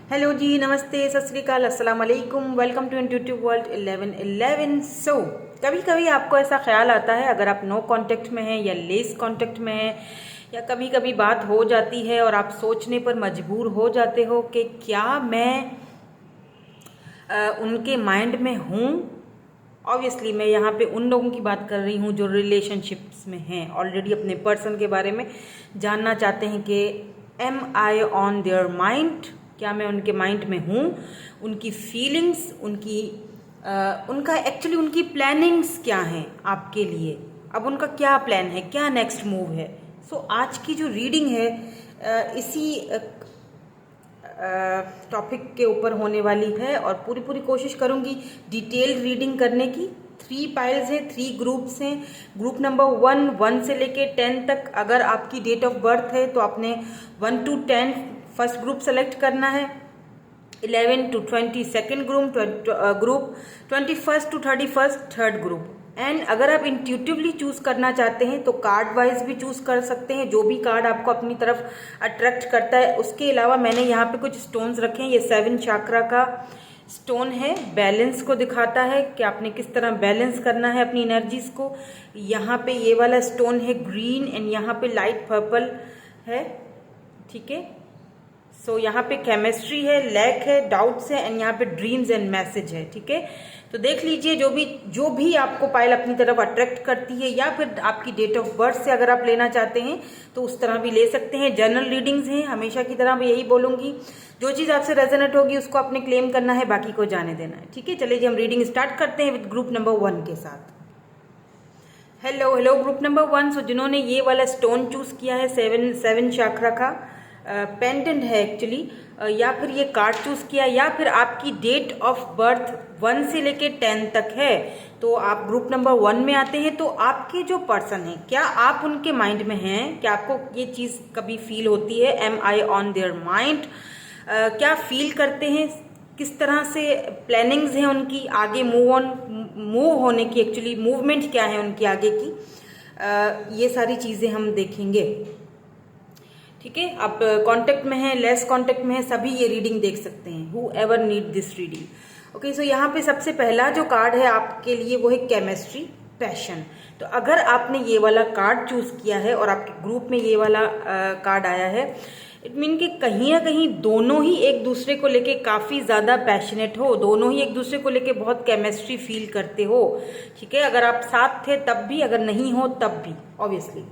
Hello जी, नमस्ते, सत श्री अकाल, अस्सलाम वालेकुम। Welcome to intuitive world 1111। So कभी कभी आपको ऐसा ख्याल आता है, अगर आप नो कांटेक्ट में हैं या लेस कांटेक्ट में हैं, या कभी कभी बात हो जाती है और आप सोचने पर मजबूर हो जाते हो कि क्या मैं उनके माइंड में हूँ। ऑब्वियसली मैं यहाँ पे उन लोगों की बात कर रही हूँ जो रिलेशनशिप्स में हैं, ऑलरेडी अपने पर्सन के बारे में जानना चाहते हैं कि am I on their mind, क्या मैं उनके माइंड में हूँ, उनकी फीलिंग्स, उनका एक्चुअली उनकी प्लानिंग्स क्या हैं आपके लिए, अब उनका क्या प्लान है, क्या नेक्स्ट मूव है। सो आज की जो रीडिंग है इसी टॉपिक के ऊपर होने वाली है और पूरी पूरी कोशिश करूंगी डिटेल्ड रीडिंग करने की। 3 पाइल्स हैं, 3 ग्रुप्स हैं। ग्रुप नंबर 1 से लेके 10 तक, अगर आपकी डेट ऑफ बर्थ है तो आपने 1 to 10 फर्स्ट ग्रुप सेलेक्ट करना है, 11 to 20 second group, 21 to 31 third group. And अगर आप इंट्यूटिवली चूज करना चाहते हैं तो कार्ड वाइज भी चूज कर सकते हैं, जो भी कार्ड आपको अपनी तरफ अट्रैक्ट करता है। उसके अलावा मैंने यहाँ पे कुछ स्टोन्स रखे हैं। ये 7 चाक्रा का स्टोन है, बैलेंस को दिखाता है कि आपने किस तरह बैलेंस करना है अपनी एनर्जीज को। यहाँ पे ये वाला स्टोन है ग्रीन एंड यहाँ पे लाइट पर्पल है, ठीक है। सो यहाँ पे केमिस्ट्री है, लैक है, डाउट्स है एंड यहाँ पे ड्रीम्स एंड मैसेज है, ठीक है। तो देख लीजिए जो भी आपको पाइल अपनी तरफ अट्रैक्ट करती है, या फिर आपकी डेट ऑफ बर्थ से अगर आप लेना चाहते हैं तो उस तरह भी ले सकते हैं। जनरल रीडिंग्स हैं, हमेशा की तरह मैं यही बोलूंगी, जो चीज़ आपसे रेजोनेट होगी उसको आपने क्लेम करना है, बाकी को जाने देना है, ठीक है। चलिए जी, हम रीडिंग स्टार्ट करते हैं विद ग्रुप नंबर 1 के साथ। Hello group number 1। सो जिन्होंने ये वाला स्टोन चूज किया है, 7 चाक्रा का पेंडेंट है एक्चुअली, या फिर ये कार्ड चूज किया, या फिर आपकी डेट ऑफ बर्थ 1 से लेके 10 तक है, तो आप ग्रुप नंबर 1 में आते हैं। तो आपके जो पर्सन है, क्या आप उनके माइंड में हैं? क्या आपको ये चीज कभी फील होती है, am I on their mind? क्या फील करते हैं, किस तरह से प्लानिंग्स हैं उनकी आगे मूव होने की, एक्चुअली मूवमेंट क्या है उनकी आगे की, ये सारी चीजें हम देखेंगे, ठीक है। आप कांटेक्ट में हैं, लेस कांटेक्ट में हैं, सभी ये रीडिंग देख सकते हैं, whoever need this reading. Okay, so यहाँ पे सबसे पहला जो कार्ड है आपके लिए वो है केमिस्ट्री, पैशन। तो अगर आपने ये वाला कार्ड चूज किया है और आपके ग्रुप में ये वाला कार्ड आया है, इट मीन कि कहीं ना कहीं दोनों ही एक दूसरे को लेके काफ़ी ज़्यादा पैशनेट हो, दोनों ही एक दूसरे को लेके बहुत केमिस्ट्री फील करते हो, ठीक है। अगर आप साथ थे तब भी, अगर नहीं हो तब भी, ऑब्वियसली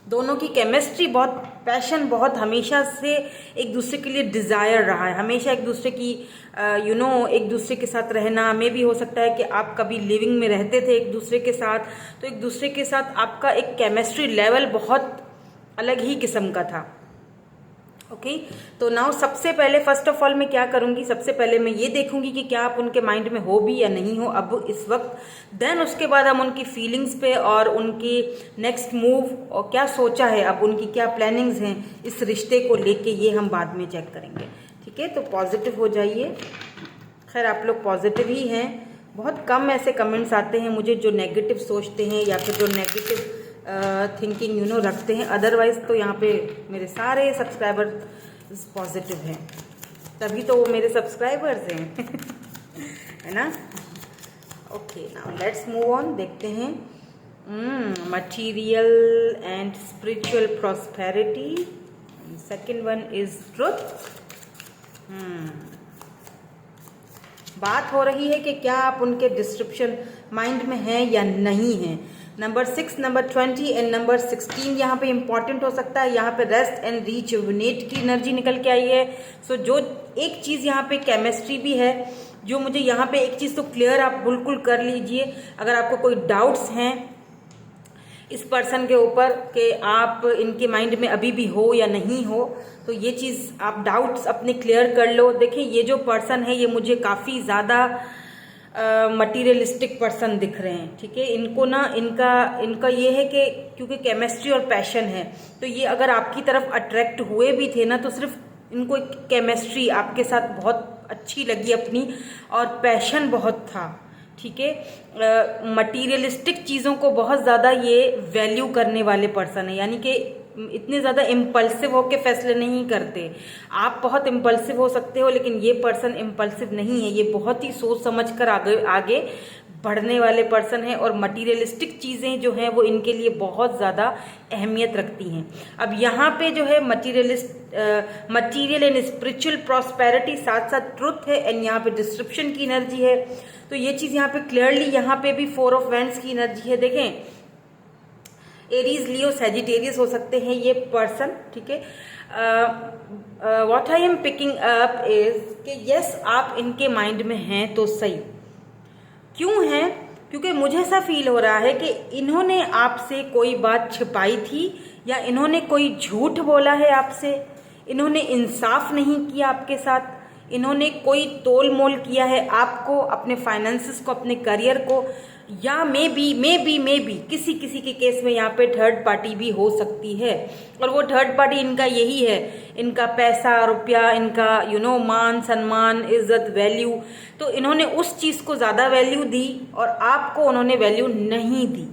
दोनों की केमिस्ट्री, बहुत पैशन, बहुत हमेशा से एक दूसरे के लिए डिज़ायर रहा है, हमेशा एक दूसरे की एक दूसरे के साथ रहना में भी हो सकता है कि आप कभी लिविंग में रहते थे एक दूसरे के साथ, तो एक दूसरे के साथ आपका एक केमिस्ट्री लेवल बहुत अलग ही किस्म का था। ओके, तो नाउ सबसे पहले फर्स्ट ऑफ ऑल मैं क्या करूंगी, सबसे पहले मैं ये देखूंगी कि क्या आप उनके माइंड में हो भी या नहीं हो अब इस वक्त। देन उसके बाद हम उनकी फीलिंग्स पे और उनकी नेक्स्ट मूव और क्या सोचा है, अब उनकी क्या प्लानिंग्स हैं इस रिश्ते को लेके, ये हम बाद में चेक करेंगे, ठीक है। तो पॉजिटिव हो जाइए। खैर आप लोग पॉजिटिव ही हैं, बहुत कम ऐसे कमेंट्स आते हैं मुझे जो नेगेटिव सोचते हैं या फिर जो नेगेटिव थिंकिंग रखते हैं। अदरवाइज तो यहाँ पे मेरे सारे सब्सक्राइबर पॉजिटिव हैं, तभी तो वो मेरे सब्सक्राइबर्स हैं है ना। Okay, now let's move on, देखते हैं। Material and spiritual prosperity, second one is truth. बात हो रही है कि क्या आप उनके डिस्क्रिप्शन माइंड में हैं या नहीं हैं। नंबर 6, नंबर 20 एंड नंबर 16 यहाँ पे इंपॉर्टेंट हो सकता है। यहाँ पे रेस्ट एंड रिजुविनेट की एनर्जी निकल के आई है। सो जो एक चीज़ यहाँ पे केमिस्ट्री भी है, जो मुझे यहाँ पे एक चीज़ तो क्लियर आप बिल्कुल कर लीजिए, अगर आपको कोई डाउट्स हैं इस पर्सन के ऊपर कि आप इनके माइंड में अभी भी हो या नहीं हो, तो ये चीज़ आप डाउट्स अपने क्लियर कर लो। देखिए ये जो पर्सन है ये मुझे काफ़ी ज़्यादा मटीरियलिस्टिक पर्सन दिख रहे हैं, ठीक है। इनको ना इनका ये है कि क्योंकि केमिस्ट्री और पैशन है, तो ये अगर आपकी तरफ अट्रैक्ट हुए भी थे ना, तो सिर्फ इनको एक केमिस्ट्री आपके साथ बहुत अच्छी लगी अपनी, और पैशन बहुत था, ठीक है। मटीरियलिस्टिक चीज़ों को बहुत ज़्यादा ये वैल्यू करने वाले पर्सन है, यानी कि इतने ज़्यादा इम्पल्सिव होकर फैसले नहीं करते। आप बहुत इम्पल्सिव हो सकते हो, लेकिन ये पर्सन इम्पल्सिव नहीं है, ये बहुत ही सोच समझ कर आगे आगे बढ़ने वाले पर्सन है। और मटीरियलिस्टिक चीज़ें जो हैं वो इनके लिए बहुत ज़्यादा अहमियत रखती हैं। अब यहाँ पे जो है मटीरियल एंड स्पिरिचुअल प्रॉस्पेरिटी, साथ साथ ट्रुथ है, एंड यहाँ पे डिस्क्रिप्शन की एनर्जी है। तो ये चीज़ यहाँ पे क्लियरली, यहाँ पे भी 4 ऑफ वैंड्स की एनर्जी है। देखें, एरीज, लियो, सैजिटेरियस हो सकते हैं ये पर्सन, ठीक है। What I am picking up is कि यस, आप इनके माइंड में हैं तो सही। क्यों है? क्योंकि मुझे ऐसा फील हो रहा है कि इन्होंने आपसे कोई बात छिपाई थी, या इन्होंने कोई झूठ बोला है आपसे, इन्होंने इंसाफ नहीं किया आपके साथ, इन्होंने कोई तोल मोल किया है आपको, अपने फाइनेंसेस को, अपने करियर को, या मे बी किसी के केस में यहाँ पे थर्ड पार्टी भी हो सकती है। और वो थर्ड पार्टी इनका यही है, इनका पैसा रुपया, इनका मान सम्मान, इज्जत, वैल्यू। तो इन्होंने उस चीज़ को ज़्यादा वैल्यू दी और आपको उन्होंने वैल्यू नहीं दी।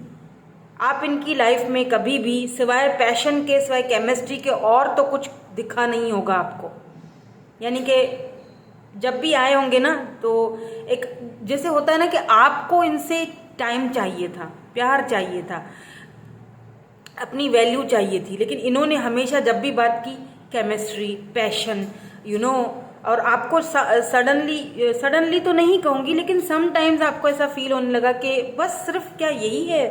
आप इनकी लाइफ में कभी भी सिवाय पैशन के, सिवाय केमिस्ट्री के और तो कुछ दिखा नहीं होगा आपको। यानी कि जब भी आए होंगे ना, तो एक जैसे होता है ना कि आपको इनसे टाइम चाहिए था, प्यार चाहिए था, अपनी वैल्यू चाहिए थी, लेकिन इन्होंने हमेशा जब भी बात की केमिस्ट्री, पैशन, और आपको सडनली तो नहीं कहूँगी, लेकिन समटाइम्स आपको ऐसा फील होने लगा कि बस सिर्फ क्या यही है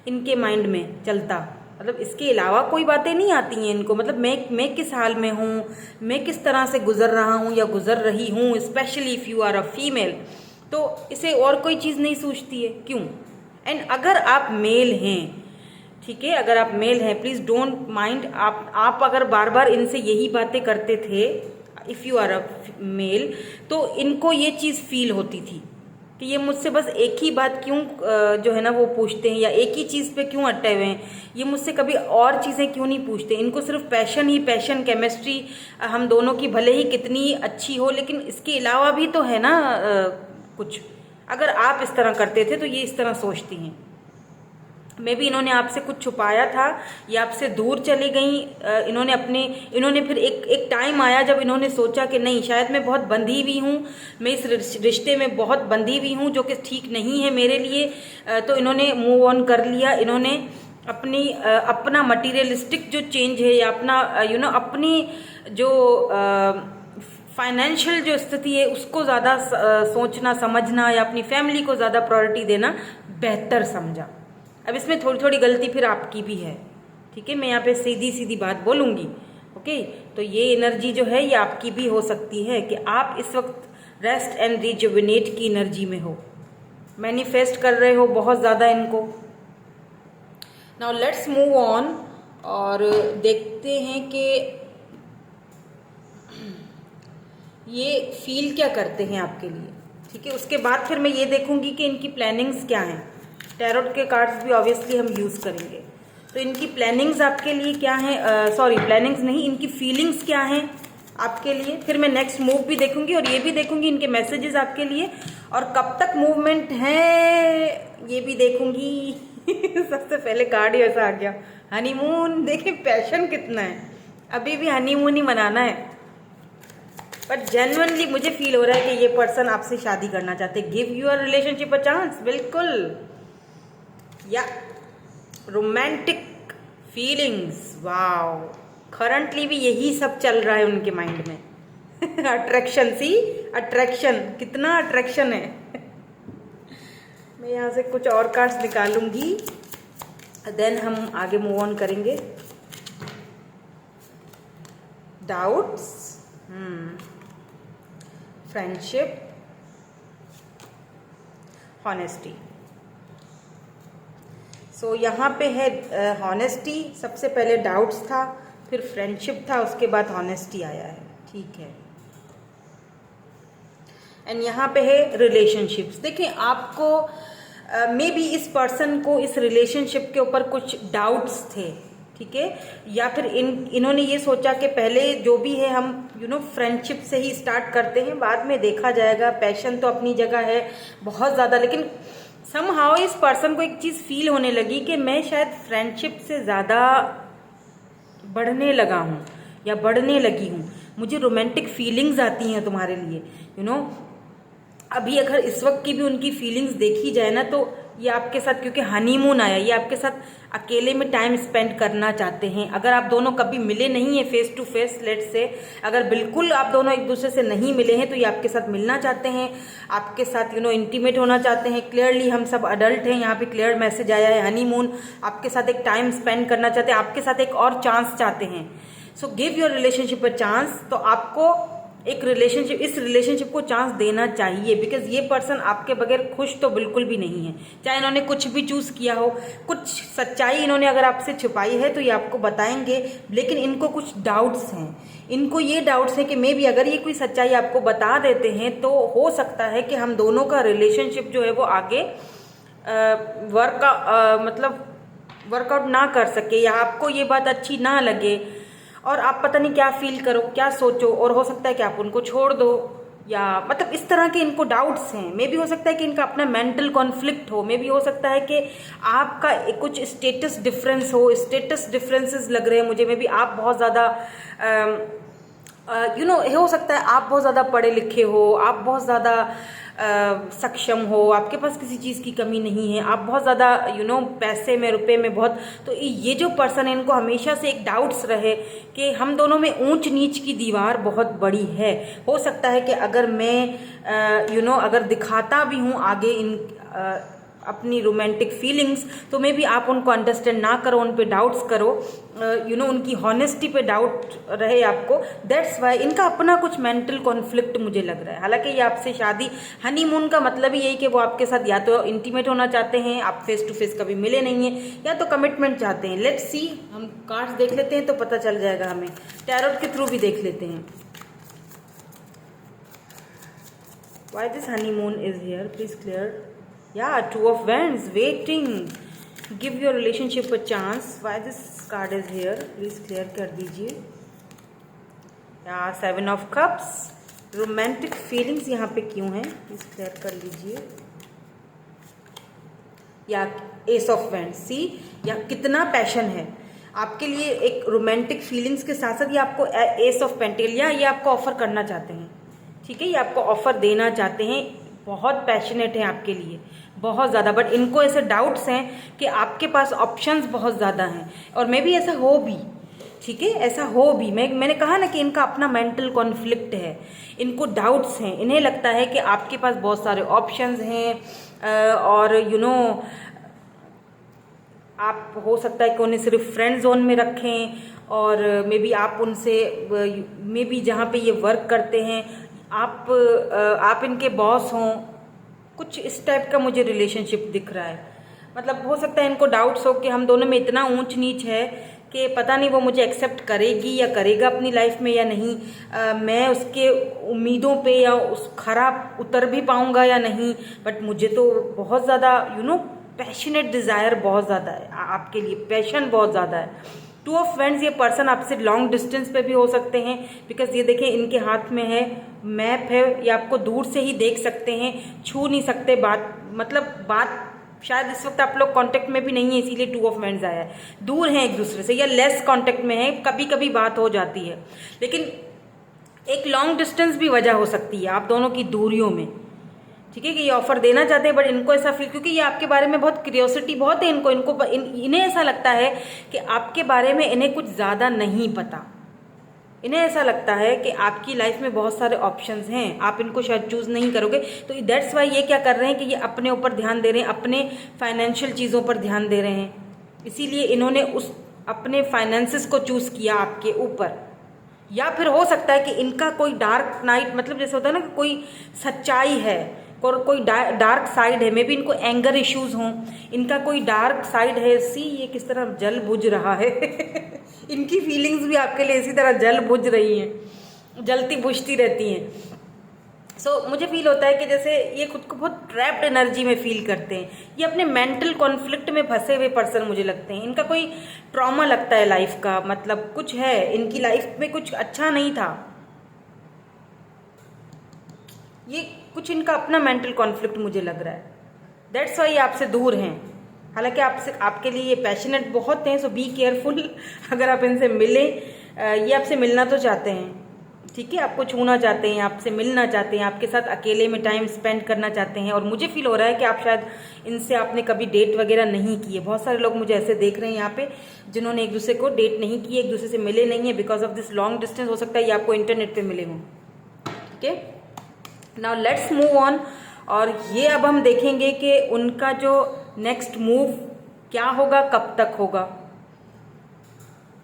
इनके माइंड में चलता, मतलब इसके अलावा कोई बातें नहीं आती हैं इनको। मतलब मैं किस हाल में हूँ, मैं किस तरह से गुजर रहा हूँ या गुजर रही हूँ, specially if you are a female, तो इसे और कोई चीज़ नहीं सूझती है। क्यों? एंड अगर आप मेल हैं, ठीक है, अगर आप मेल हैं, प्लीज़ डोंट माइंड, आप अगर बार बार इनसे यही बातें करते थे, if you are a male, तो इनको ये चीज़ फील होती थी कि ये मुझसे बस एक ही बात क्यों जो है ना वो पूछते हैं, या एक ही चीज़ पे क्यों अटके हुए हैं, ये मुझसे कभी और चीज़ें क्यों नहीं पूछते। इनको सिर्फ पैशन ही पैशन, केमिस्ट्री हम दोनों की भले ही कितनी अच्छी हो, लेकिन इसके अलावा भी तो है ना कुछ। अगर आप इस तरह करते थे तो ये इस तरह सोचती हैं। मे भी इन्होंने आपसे कुछ छुपाया था, या आपसे दूर चली गई। इन्होंने फिर एक टाइम आया जब इन्होंने सोचा कि नहीं, शायद मैं बहुत बंधी हुई हूँ, मैं इस रिश्ते में बहुत बंधी हुई हूँ जो कि ठीक नहीं है मेरे लिए। तो इन्होंने मूव ऑन कर लिया। इन्होंने अपना मटीरियलिस्टिक जो चेंज है, या अपना अपनी जो फाइनेंशियल जो स्थिति है उसको ज़्यादा सोचना समझना, या अपनी फैमिली को ज़्यादा प्रायोरिटी देना बेहतर समझा। अब इसमें थोड़ी थोड़ी गलती फिर आपकी भी है, ठीक है, मैं यहाँ पे सीधी सीधी बात बोलूँगी। ओके, तो ये एनर्जी जो है ये आपकी भी हो सकती है कि आप इस वक्त रेस्ट एंड रिजुविनेट की एनर्जी में हो, मैनिफेस्ट कर रहे हो बहुत ज़्यादा इनको। नाउ लेट्स मूव ऑन और देखते हैं कि ये फील क्या करते हैं आपके लिए, ठीक है। उसके बाद फिर मैं ये देखूंगी कि इनकी प्लानिंग्स क्या हैं। टैरोट के कार्ड्स भी ऑब्वियसली हम यूज़ करेंगे, तो इनकी प्लानिंग्स आपके लिए क्या हैं, सॉरी प्लानिंग्स नहीं, इनकी फीलिंग्स क्या हैं आपके लिए। फिर मैं नेक्स्ट मूव भी देखूंगी और ये भी देखूंगी इनके मैसेजेस आपके लिए, और कब तक मूवमेंट है ये भी देखूंगी। सबसे पहले कार्ड ही ऐसा आ गया, हनीमून। देखिए पैशन कितना है, अभी भी हनीमून ही मनाना है। बट जेन्युइनली मुझे फील हो रहा है कि ये पर्सन आपसे शादी करना चाहते। Give your relationship a chance, बिल्कुल, या रोमांटिक फीलिंग्स, वाओ, करंटली भी यही सब चल रहा है उनके माइंड में। अट्रैक्शन, सी अट्रैक्शन, कितना अट्रैक्शन है। मैं यहाँ से कुछ और कार्ड्स निकालूंगी, देन हम आगे मूव ऑन करेंगे। Doubts, friendship, honesty. सो यहाँ पे है हॉनेस्टी, सबसे पहले डाउट्स था, फिर फ्रेंडशिप था, उसके बाद हॉनेस्टी आया है, ठीक है। एंड यहाँ पे है रिलेशनशिप्स। देखिए आपको मे बी इस पर्सन को इस रिलेशनशिप के ऊपर कुछ डाउट्स थे, ठीक है, या फिर इन्होंने ये सोचा कि पहले जो भी है हम फ्रेंडशिप से ही स्टार्ट करते हैं, बाद में देखा जाएगा। पैशन तो अपनी जगह है बहुत ज़्यादा, लेकिन समहाउ इस पर्सन को एक चीज़ फील होने लगी कि मैं शायद फ्रेंडशिप से ज़्यादा बढ़ने लगा हूँ या बढ़ने लगी हूँ, मुझे रोमांटिक फीलिंग्स आती हैं तुम्हारे लिए, यू नो। अभी अगर इस वक्त की भी उनकी फीलिंग्स देखी जाए ना, तो ये आपके साथ, क्योंकि हनीमून आया, ये आपके साथ अकेले में टाइम स्पेंड करना चाहते हैं। अगर आप दोनों कभी मिले नहीं है face to face, let's say अगर बिल्कुल आप दोनों एक दूसरे से नहीं मिले हैं, तो ये आपके साथ मिलना चाहते हैं, आपके साथ यू नो इंटीमेट होना चाहते हैं। क्लियरली हम सब अडल्ट हैं, यहाँ पे क्लियर मैसेज आया है, हनीमून, आपके साथ एक टाइम स्पेंड करना चाहते हैं, आपके साथ एक और चांस चाहते हैं। So give your relationship a chance. तो आपको एक रिलेशनशिप, इस रिलेशनशिप को चांस देना चाहिए, बिकॉज ये पर्सन आपके बगैर खुश तो बिल्कुल भी नहीं है। चाहे इन्होंने कुछ भी चूज किया हो, कुछ सच्चाई इन्होंने अगर आपसे छुपाई है तो ये आपको बताएंगे, लेकिन इनको कुछ डाउट्स हैं। इनको ये डाउट्स हैं कि मे बी अगर ये कोई सच्चाई आपको बता देते हैं तो हो सकता है कि हम दोनों का रिलेशनशिप जो है वो आगे वर्कआउट ना कर सके, या आपको ये बात अच्छी ना लगे और आप पता नहीं क्या फील करो, क्या सोचो, और हो सकता है कि आप उनको छोड़ दो, या मतलब इस तरह के इनको डाउट्स हैं। मे भी हो सकता है कि इनका अपना मेंटल कॉन्फ्लिक्ट हो, मे भी हो सकता है कि आपका कुछ स्टेटस डिफरेंस हो, स्टेटस डिफरेंसेस लग रहे हैं मुझे। मे भी आप बहुत ज़्यादा यू नो, हो सकता है आप बहुत ज़्यादा पढ़े लिखे हो, आप बहुत ज़्यादा सक्षम हो, आपके पास किसी चीज़ की कमी नहीं है, आप बहुत ज़्यादा यू नो पैसे में, रुपए में बहुत, तो ये जो पर्सन है इनको हमेशा से एक डाउट्स रहे कि हम दोनों में ऊंच नीच की दीवार बहुत बड़ी है। हो सकता है कि अगर मैं यू नो अगर दिखाता भी हूँ आगे इन अपनी रोमांटिक फीलिंग्स, तो मे भी आप उनको अंडरस्टैंड ना करो, उन पे डाउट्स करो, यू नो उनकी हॉनेस्टी पे डाउट रहे आपको। दैट्स वाई इनका अपना कुछ मेंटल कॉन्फ्लिक्ट मुझे लग रहा है। हालांकि ये आपसे शादी, हनीमून का मतलब ही यही कि वो आपके साथ या तो इंटीमेट होना चाहते हैं, आप फेस टू फेस कभी मिले नहीं हैं, या तो कमिटमेंट चाहते हैं। लेट्स सी, हम कार्ड्स देख लेते हैं तो पता चल जाएगा हमें, टैरोट के थ्रू भी देख लेते हैं। Why this honeymoon is here? Please clear. Yeah, Two of Wands, waiting. Give your relationship a chance. Why this card is here? Please clear कर दीजिए। Yeah, Seven of Cups. Romantic feelings यहाँ पे क्यों हैं? Please clear कर लीजिए। या Ace of Wands, see, या कितना पैशन है आपके लिए। एक रोमांटिक फीलिंग्स के साथ साथ ये आपको एस ऑफ पेंटिकल, या ये आपको ऑफर करना चाहते हैं, ठीक है, ये आपको ऑफर देना चाहते हैं, बहुत पैशनेट हैं आपके लिए, बहुत ज़्यादा। बट इनको ऐसे डाउट्स हैं कि आपके पास ऑप्शंस बहुत ज़्यादा हैं, और मे भी ऐसा हो भी, ठीक है, ऐसा हो भी। मैंने कहा ना कि इनका अपना मेंटल कॉन्फ्लिक्ट है, इनको डाउट्स हैं, इन्हें लगता है कि आपके पास बहुत सारे ऑप्शंस हैं, और यू नो आप हो सकता है कि उन्हें सिर्फ फ्रेंड जोन में रखें, और मे बी आप उनसे, मे बी जहाँ पे ये वर्क करते हैं आप इनके बॉस हों, कुछ इस टाइप का मुझे रिलेशनशिप दिख रहा है। मतलब हो सकता है इनको डाउट्स हो कि हम दोनों में इतना ऊंच नीच है कि पता नहीं वो मुझे एक्सेप्ट करेगी या करेगा अपनी लाइफ में या नहीं, मैं उसके उम्मीदों पे या उस खराब उतर भी पाऊंगा या नहीं। बट मुझे तो बहुत ज़्यादा यू नो पैशनेट डिज़ायर बहुत ज़्यादा है आपके लिए, पैशन बहुत ज़्यादा है। टू ऑफ वैंड्स, ये पर्सन आपसे लॉन्ग डिस्टेंस पे भी हो सकते हैं, बिकॉज ये देखें इनके हाथ में है मैप है, ये आपको दूर से ही देख सकते हैं, छू नहीं सकते, बात शायद इस वक्त आप लोग कांटेक्ट में भी नहीं है, इसीलिए टू ऑफ वैंड्स आया है। दूर हैं एक दूसरे से या लेस कांटेक्ट में है, कभी कभी बात हो जाती है, लेकिन एक लॉन्ग डिस्टेंस भी वजह हो सकती है आप दोनों की दूरियों में, ठीक है, कि ये ऑफर देना चाहते हैं। बट इनको ऐसा फील, क्योंकि ये आपके बारे में बहुत क्यूरियोसिटी बहुत है इन्हें ऐसा लगता है कि आपके बारे में इन्हें कुछ ज़्यादा नहीं पता। इन्हें ऐसा लगता है कि आपकी लाइफ में बहुत सारे ऑप्शंस हैं, आप इनको शायद चूज़ नहीं करोगे। तो दैट्स वाई ये क्या कर रहे हैं कि ये अपने ऊपर ध्यान दे रहे हैं, अपने फाइनेंशियल चीज़ों पर ध्यान दे रहे हैं, इसीलिए इन्होंने अपने फाइनेंसिस को चूज़ किया आपके ऊपर। या फिर हो सकता है कि इनका कोई डार्क नाइट, मतलब जैसे होता है ना कि कोई सच्चाई है, कोई डार्क साइड है, मे बी इनको एंगर इश्यूज हों, इनका कोई डार्क साइड है। सी, ये किस तरह जल बुझ रहा है इनकी फीलिंग्स भी आपके लिए इसी तरह जल बुझ रही हैं, जलती बुझती रहती हैं। सो मुझे फील होता है कि जैसे ये खुद को बहुत ट्रैप्ड एनर्जी में फील करते हैं, ये अपने मेंटल कॉन्फ्लिक्ट में फंसे हुए पर्सन मुझे लगते हैं। इनका कोई ट्रॉमा लगता है लाइफ का, मतलब कुछ है इनकी लाइफ में, कुछ अच्छा नहीं था, ये कुछ इनका अपना मेंटल कॉन्फ्लिक्ट मुझे लग रहा है। दैट्स वाई आपसे दूर हैं, हालांकि आपसे आपके लिए ये पैशनेट बहुत हैं, सो बी केयरफुल अगर आप इनसे मिलें। ये आपसे मिलना तो चाहते हैं, ठीक है, आपको छूना चाहते हैं, आपसे मिलना चाहते हैं, आपके साथ अकेले में टाइम स्पेंड करना चाहते हैं। और मुझे फील हो रहा है कि आप शायद इनसे आपने कभी डेट वगैरह नहीं की है। बहुत सारे लोग मुझे ऐसे देख रहे हैं यहाँ पे जिन्होंने एक दूसरे को डेट नहीं की, एक दूसरे से मिले नहीं है because of this long distance. हो सकता है ये आपको इंटरनेट पे मिले हों, ठीक है। Now let's move on. और ये अब हम देखेंगे कि उनका जो नेक्स्ट मूव क्या होगा, कब तक होगा,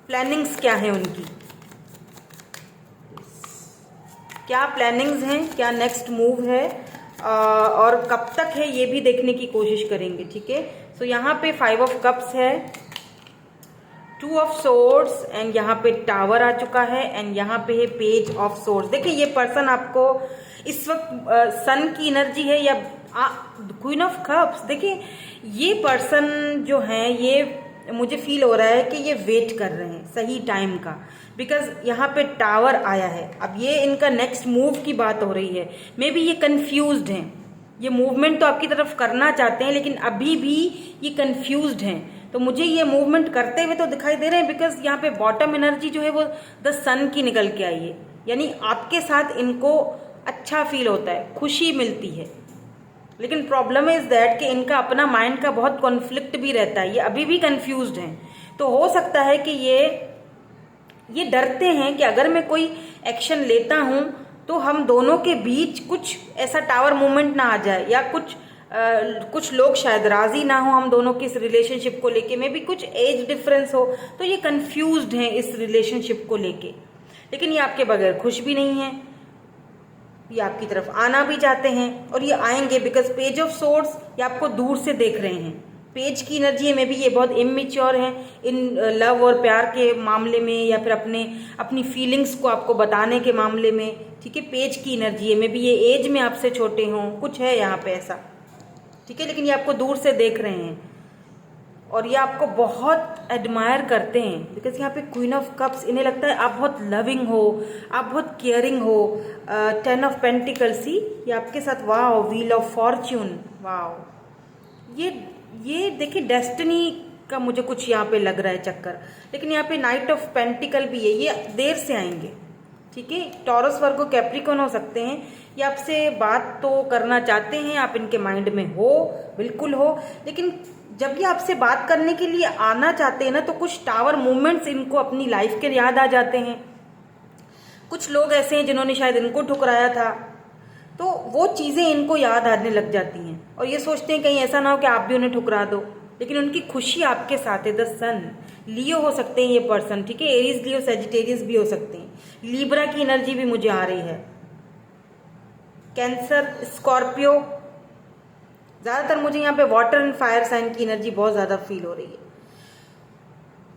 प्लानिंग्स क्या है उनकी, क्या प्लानिंग्स हैं, क्या नेक्स्ट मूव है और कब तक है, ये भी देखने की कोशिश करेंगे, ठीक है। सो यहाँ पे 5 ऑफ कप्स है, 2 ऑफ सोर्ड्स एंड यहाँ पे टावर आ चुका है एंड यहाँ पे है पेज ऑफ सोर्ड्स। देखिए ये पर्सन आपको इस वक्त सन की एनर्जी है या क्वीन ऑफ कप्स। देखिए ये पर्सन जो है ये मुझे फील हो रहा है कि ये वेट कर रहे हैं सही टाइम का, बिकॉज यहाँ पे टावर आया है। अब ये इनका नेक्स्ट मूव की बात हो रही है। मे बी ये कंफ्यूज्ड हैं, ये मूवमेंट तो आपकी तरफ करना चाहते हैं लेकिन अभी भी ये कंफ्यूज्ड हैं। तो मुझे ये मूवमेंट करते हुए तो दिखाई दे रहे हैं बिकॉज यहाँ पे बॉटम एनर्जी जो है वो द सन की निकल के आई है, यानी आपके साथ इनको अच्छा फील होता है, खुशी मिलती है। लेकिन प्रॉब्लम इज दैट कि इनका अपना माइंड का बहुत कॉन्फ्लिक्ट भी रहता है, ये अभी भी कंफ्यूज्ड हैं। तो हो सकता है कि ये डरते हैं कि अगर मैं कोई एक्शन लेता हूं तो हम दोनों के बीच कुछ ऐसा टावर मूवमेंट ना आ जाए या कुछ लोग शायद राजी ना हो हम दोनों की इस रिलेशनशिप को लेके, में भी कुछ एज डिफरेंस हो। तो ये कंफ्यूज्ड हैं इस रिलेशनशिप को लेके, लेकिन ये आपके बगैर खुश भी नहीं है, ये आपकी तरफ आना भी चाहते हैं और ये आएंगे बिकॉज पेज ऑफ सोर्ड्स ये आपको दूर से देख रहे हैं। पेज की एनर्जी में भी ये बहुत इमेच्योर हैं इन लव और प्यार के मामले में या फिर अपनी फीलिंग्स को आपको बताने के मामले में, ठीक है। पेज की एनर्जी में भी ये एज में आपसे छोटे हों, कुछ है यहाँ पे ऐसा, ठीक है। लेकिन ये आपको दूर से देख रहे हैं और ये आपको बहुत एडमायर करते हैं बिकॉज यहाँ पे क्वीन ऑफ कप्स, इन्हें लगता है आप बहुत लविंग हो, आप बहुत केयरिंग हो। 10 ऑफ पेंटिकल्स ही ये आपके साथ, wow, wheel of Fortune, wow. ये देखिए डेस्टिनी का मुझे कुछ यहाँ पे लग रहा है चक्कर। लेकिन यहाँ पे नाइट ऑफ पेंटिकल भी है, ये देर से आएंगे, ठीक है। टॉरस वर्गो कैप्रिकॉर्न हो सकते हैं, ये आपसे बात तो करना चाहते हैं, आप इनके माइंड में हो, बिल्कुल हो। लेकिन जब ये आपसे बात करने के लिए आना चाहते हैं ना तो कुछ टावर मूवमेंट्स इनको अपनी लाइफ के याद आ जाते हैं। कुछ लोग ऐसे हैं जिन्होंने शायद इनको ठुकराया था, तो वो चीजें इनको याद आने लग जाती हैं और ये सोचते हैं कहीं ऐसा ना हो कि आप भी उन्हें ठुकरा दो। लेकिन उनकी खुशी आपके साथ है। द सन, लियो हो सकते हैं ये पर्सन, ठीक है। एरीज, लियो, सेजिटेरियस भी हो सकते हैं। लिब्रा की एनर्जी भी मुझे आ रही है। कैंसर, स्कॉर्पियो, ज्यादातर मुझे यहाँ पे वाटर एंड फायर साइन की एनर्जी बहुत ज्यादा फील हो रही है।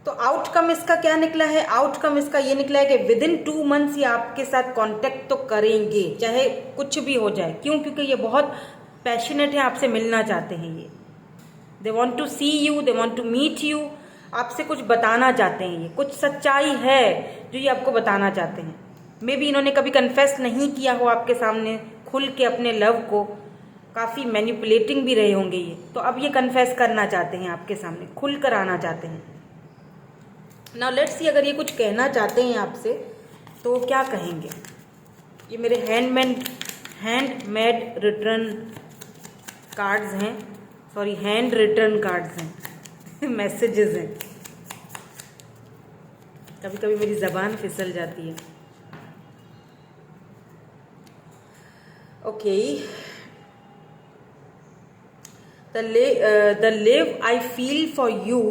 तो आउटकम इसका क्या निकला है? आउटकम इसका ये निकला है कि विद इन 2 मंथ्स ये आपके साथ कांटेक्ट तो करेंगे, चाहे कुछ भी हो जाए। क्यों? क्योंकि ये बहुत पैशनेट है, आपसे मिलना चाहते हैं। ये they want to see you, they want to meet you, आपसे कुछ बताना चाहते हैं। ये कुछ सच्चाई है जो ये आपको बताना चाहते हैं। मे बी इन्होंने कभी कन्फेस नहीं किया हो आपके सामने खुल के अपने लव को, काफ़ी मैनिपुलेटिंग भी रहे होंगे ये, तो अब ये कन्फेस करना चाहते हैं आपके सामने, खुल कर आना चाहते हैं। नाउ लेट्स सी, अगर ये कुछ कहना चाहते हैं आपसे तो क्या कहेंगे। ये मेरे हैंडमेड रिटर्न कार्ड्स हैं, सॉरी हैंड रिटर्न कार्ड्स हैं मैसेजेस हैं। कभी कभी मेरी जबान फिसल जाती है। Okay, the love I feel for you,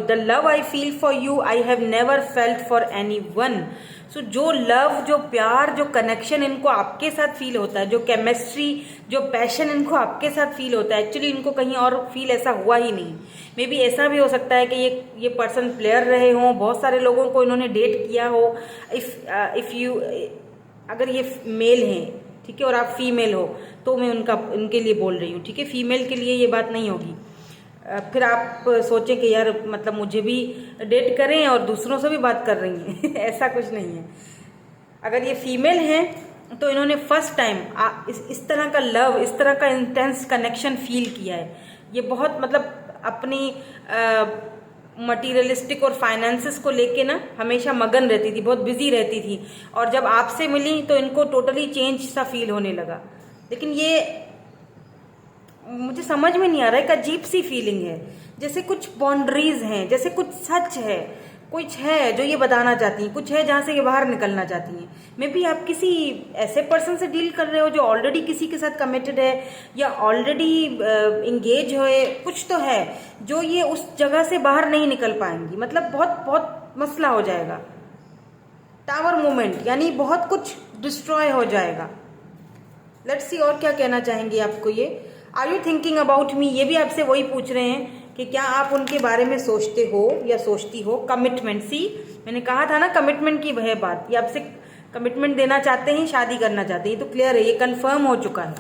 the love I feel for you I have never felt for anyone। So जो लव, जो प्यार, जो कनेक्शन इनको आपके साथ फील होता है, जो केमिस्ट्री, जो पैशन इनको आपके साथ फील होता है, एक्चुअली इनको कहीं और फील ऐसा हुआ ही नहीं। मे बी ऐसा भी हो सकता है कि ये पर्सन प्लेयर रहे हों, बहुत सारे लोगों को इन्होंने डेट किया हो। इफ यू, अगर ये मेल हैं, ठीक है, और आप फीमेल हो तो मैं उनके लिए बोल रही हूँ, ठीक है। फीमेल के लिए ये बात नहीं होगी। फिर आप सोचें कि यार मतलब मुझे भी डेट करें और दूसरों से भी बात कर रही हैं ऐसा कुछ नहीं है। अगर ये फीमेल हैं तो इन्होंने फर्स्ट टाइम इस तरह का लव, इस तरह का इंटेंस कनेक्शन फील किया है। ये बहुत मतलब अपनी मटीरियलिस्टिक और फाइनेंसेस को लेके ना हमेशा मगन रहती थी, बहुत बिजी रहती थी, और जब आपसे मिली तो इनको टोटली चेंज सा फील होने लगा। लेकिन ये मुझे समझ में नहीं आ रहा है, एक अजीब सी फीलिंग है, जैसे कुछ बाउंड्रीज हैं, जैसे कुछ सच है, कुछ है जो ये बताना चाहती हैं, कुछ है जहां से ये बाहर निकलना चाहती हैं। मे बी आप किसी ऐसे पर्सन से डील कर रहे हो जो ऑलरेडी किसी के साथ कमिटेड है या ऑलरेडी इंगेज है, कुछ तो है जो ये उस जगह से बाहर नहीं निकल पाएंगी, मतलब बहुत बहुत मसला हो जाएगा, टावर मोमेंट, यानी बहुत कुछ डिस्ट्रॉय हो जाएगा। लेट्स सी और क्या कहना चाहेंगे आपको ये। Are you thinking about me, ये भी आपसे वही पूछ रहे हैं कि क्या आप उनके बारे में सोचते हो या सोचती हो। कमिटमेंट, सी मैंने कहा था ना कमिटमेंट की है बात, ये आपसे कमिटमेंट देना चाहते हैं, शादी करना चाहते हैं, तो क्लियर है, ये कंफर्म हो चुका है।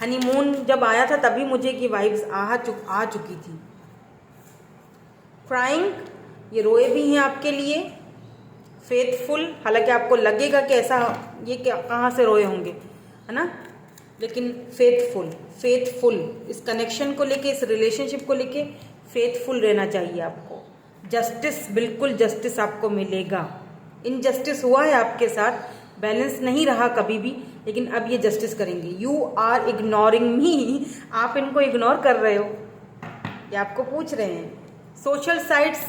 हनीमून जब आया था तभी मुझे की वाइब्स आ चुकी थी। क्राइंग, ये रोए भी हैं आपके लिए। फेथफुल, हालांकि आपको लगेगा कि ऐसा ये क्या कहाँ से रोए होंगे, है ना, लेकिन फेथफुल इस कनेक्शन को लेके, इस रिलेशनशिप को लेके फेथफुल रहना चाहिए आपको। जस्टिस, बिल्कुल जस्टिस आपको मिलेगा। इनजस्टिस हुआ है आपके साथ, बैलेंस नहीं रहा कभी भी, लेकिन अब ये जस्टिस करेंगे। यू आर इग्नोरिंग मी, आप इनको इग्नोर कर रहे हो, ये आपको पूछ रहे हैं। सोशल साइड्स,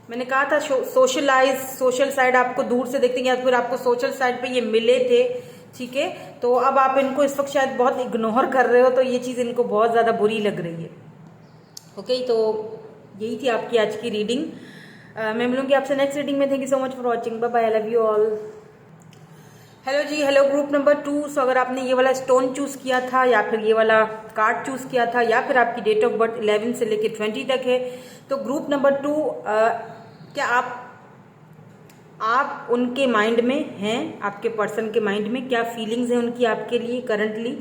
मैंने कहा था सोशल साइड आपको दूर से देखते हैं या फिर आपको सोशल साइड पे ये मिले थे, ठीक है, तो अब आप इनको इस वक्त शायद बहुत इग्नोर कर रहे हो, तो ये चीज़ इनको बहुत ज़्यादा बुरी लग रही है। ओके, तो यही थी आपकी आज की रीडिंग। मैं मिलूंगी आपसे नेक्स्ट रीडिंग में। Thank you so much for watching, bye bye, I love you all. Hello जी, हेलो ग्रुप नंबर 2। सो अगर आपने ये वाला स्टोन चूज़ किया था या फिर ये वाला कार्ड चूज़ किया था या फिर आपकी डेट ऑफ बर्थ 11 से लेकर 20 तक है, तो ग्रुप नंबर 2, क्या आप उनके माइंड में हैं, आपके पर्सन के माइंड में क्या फीलिंग्स हैं उनकी आपके लिए करंटली,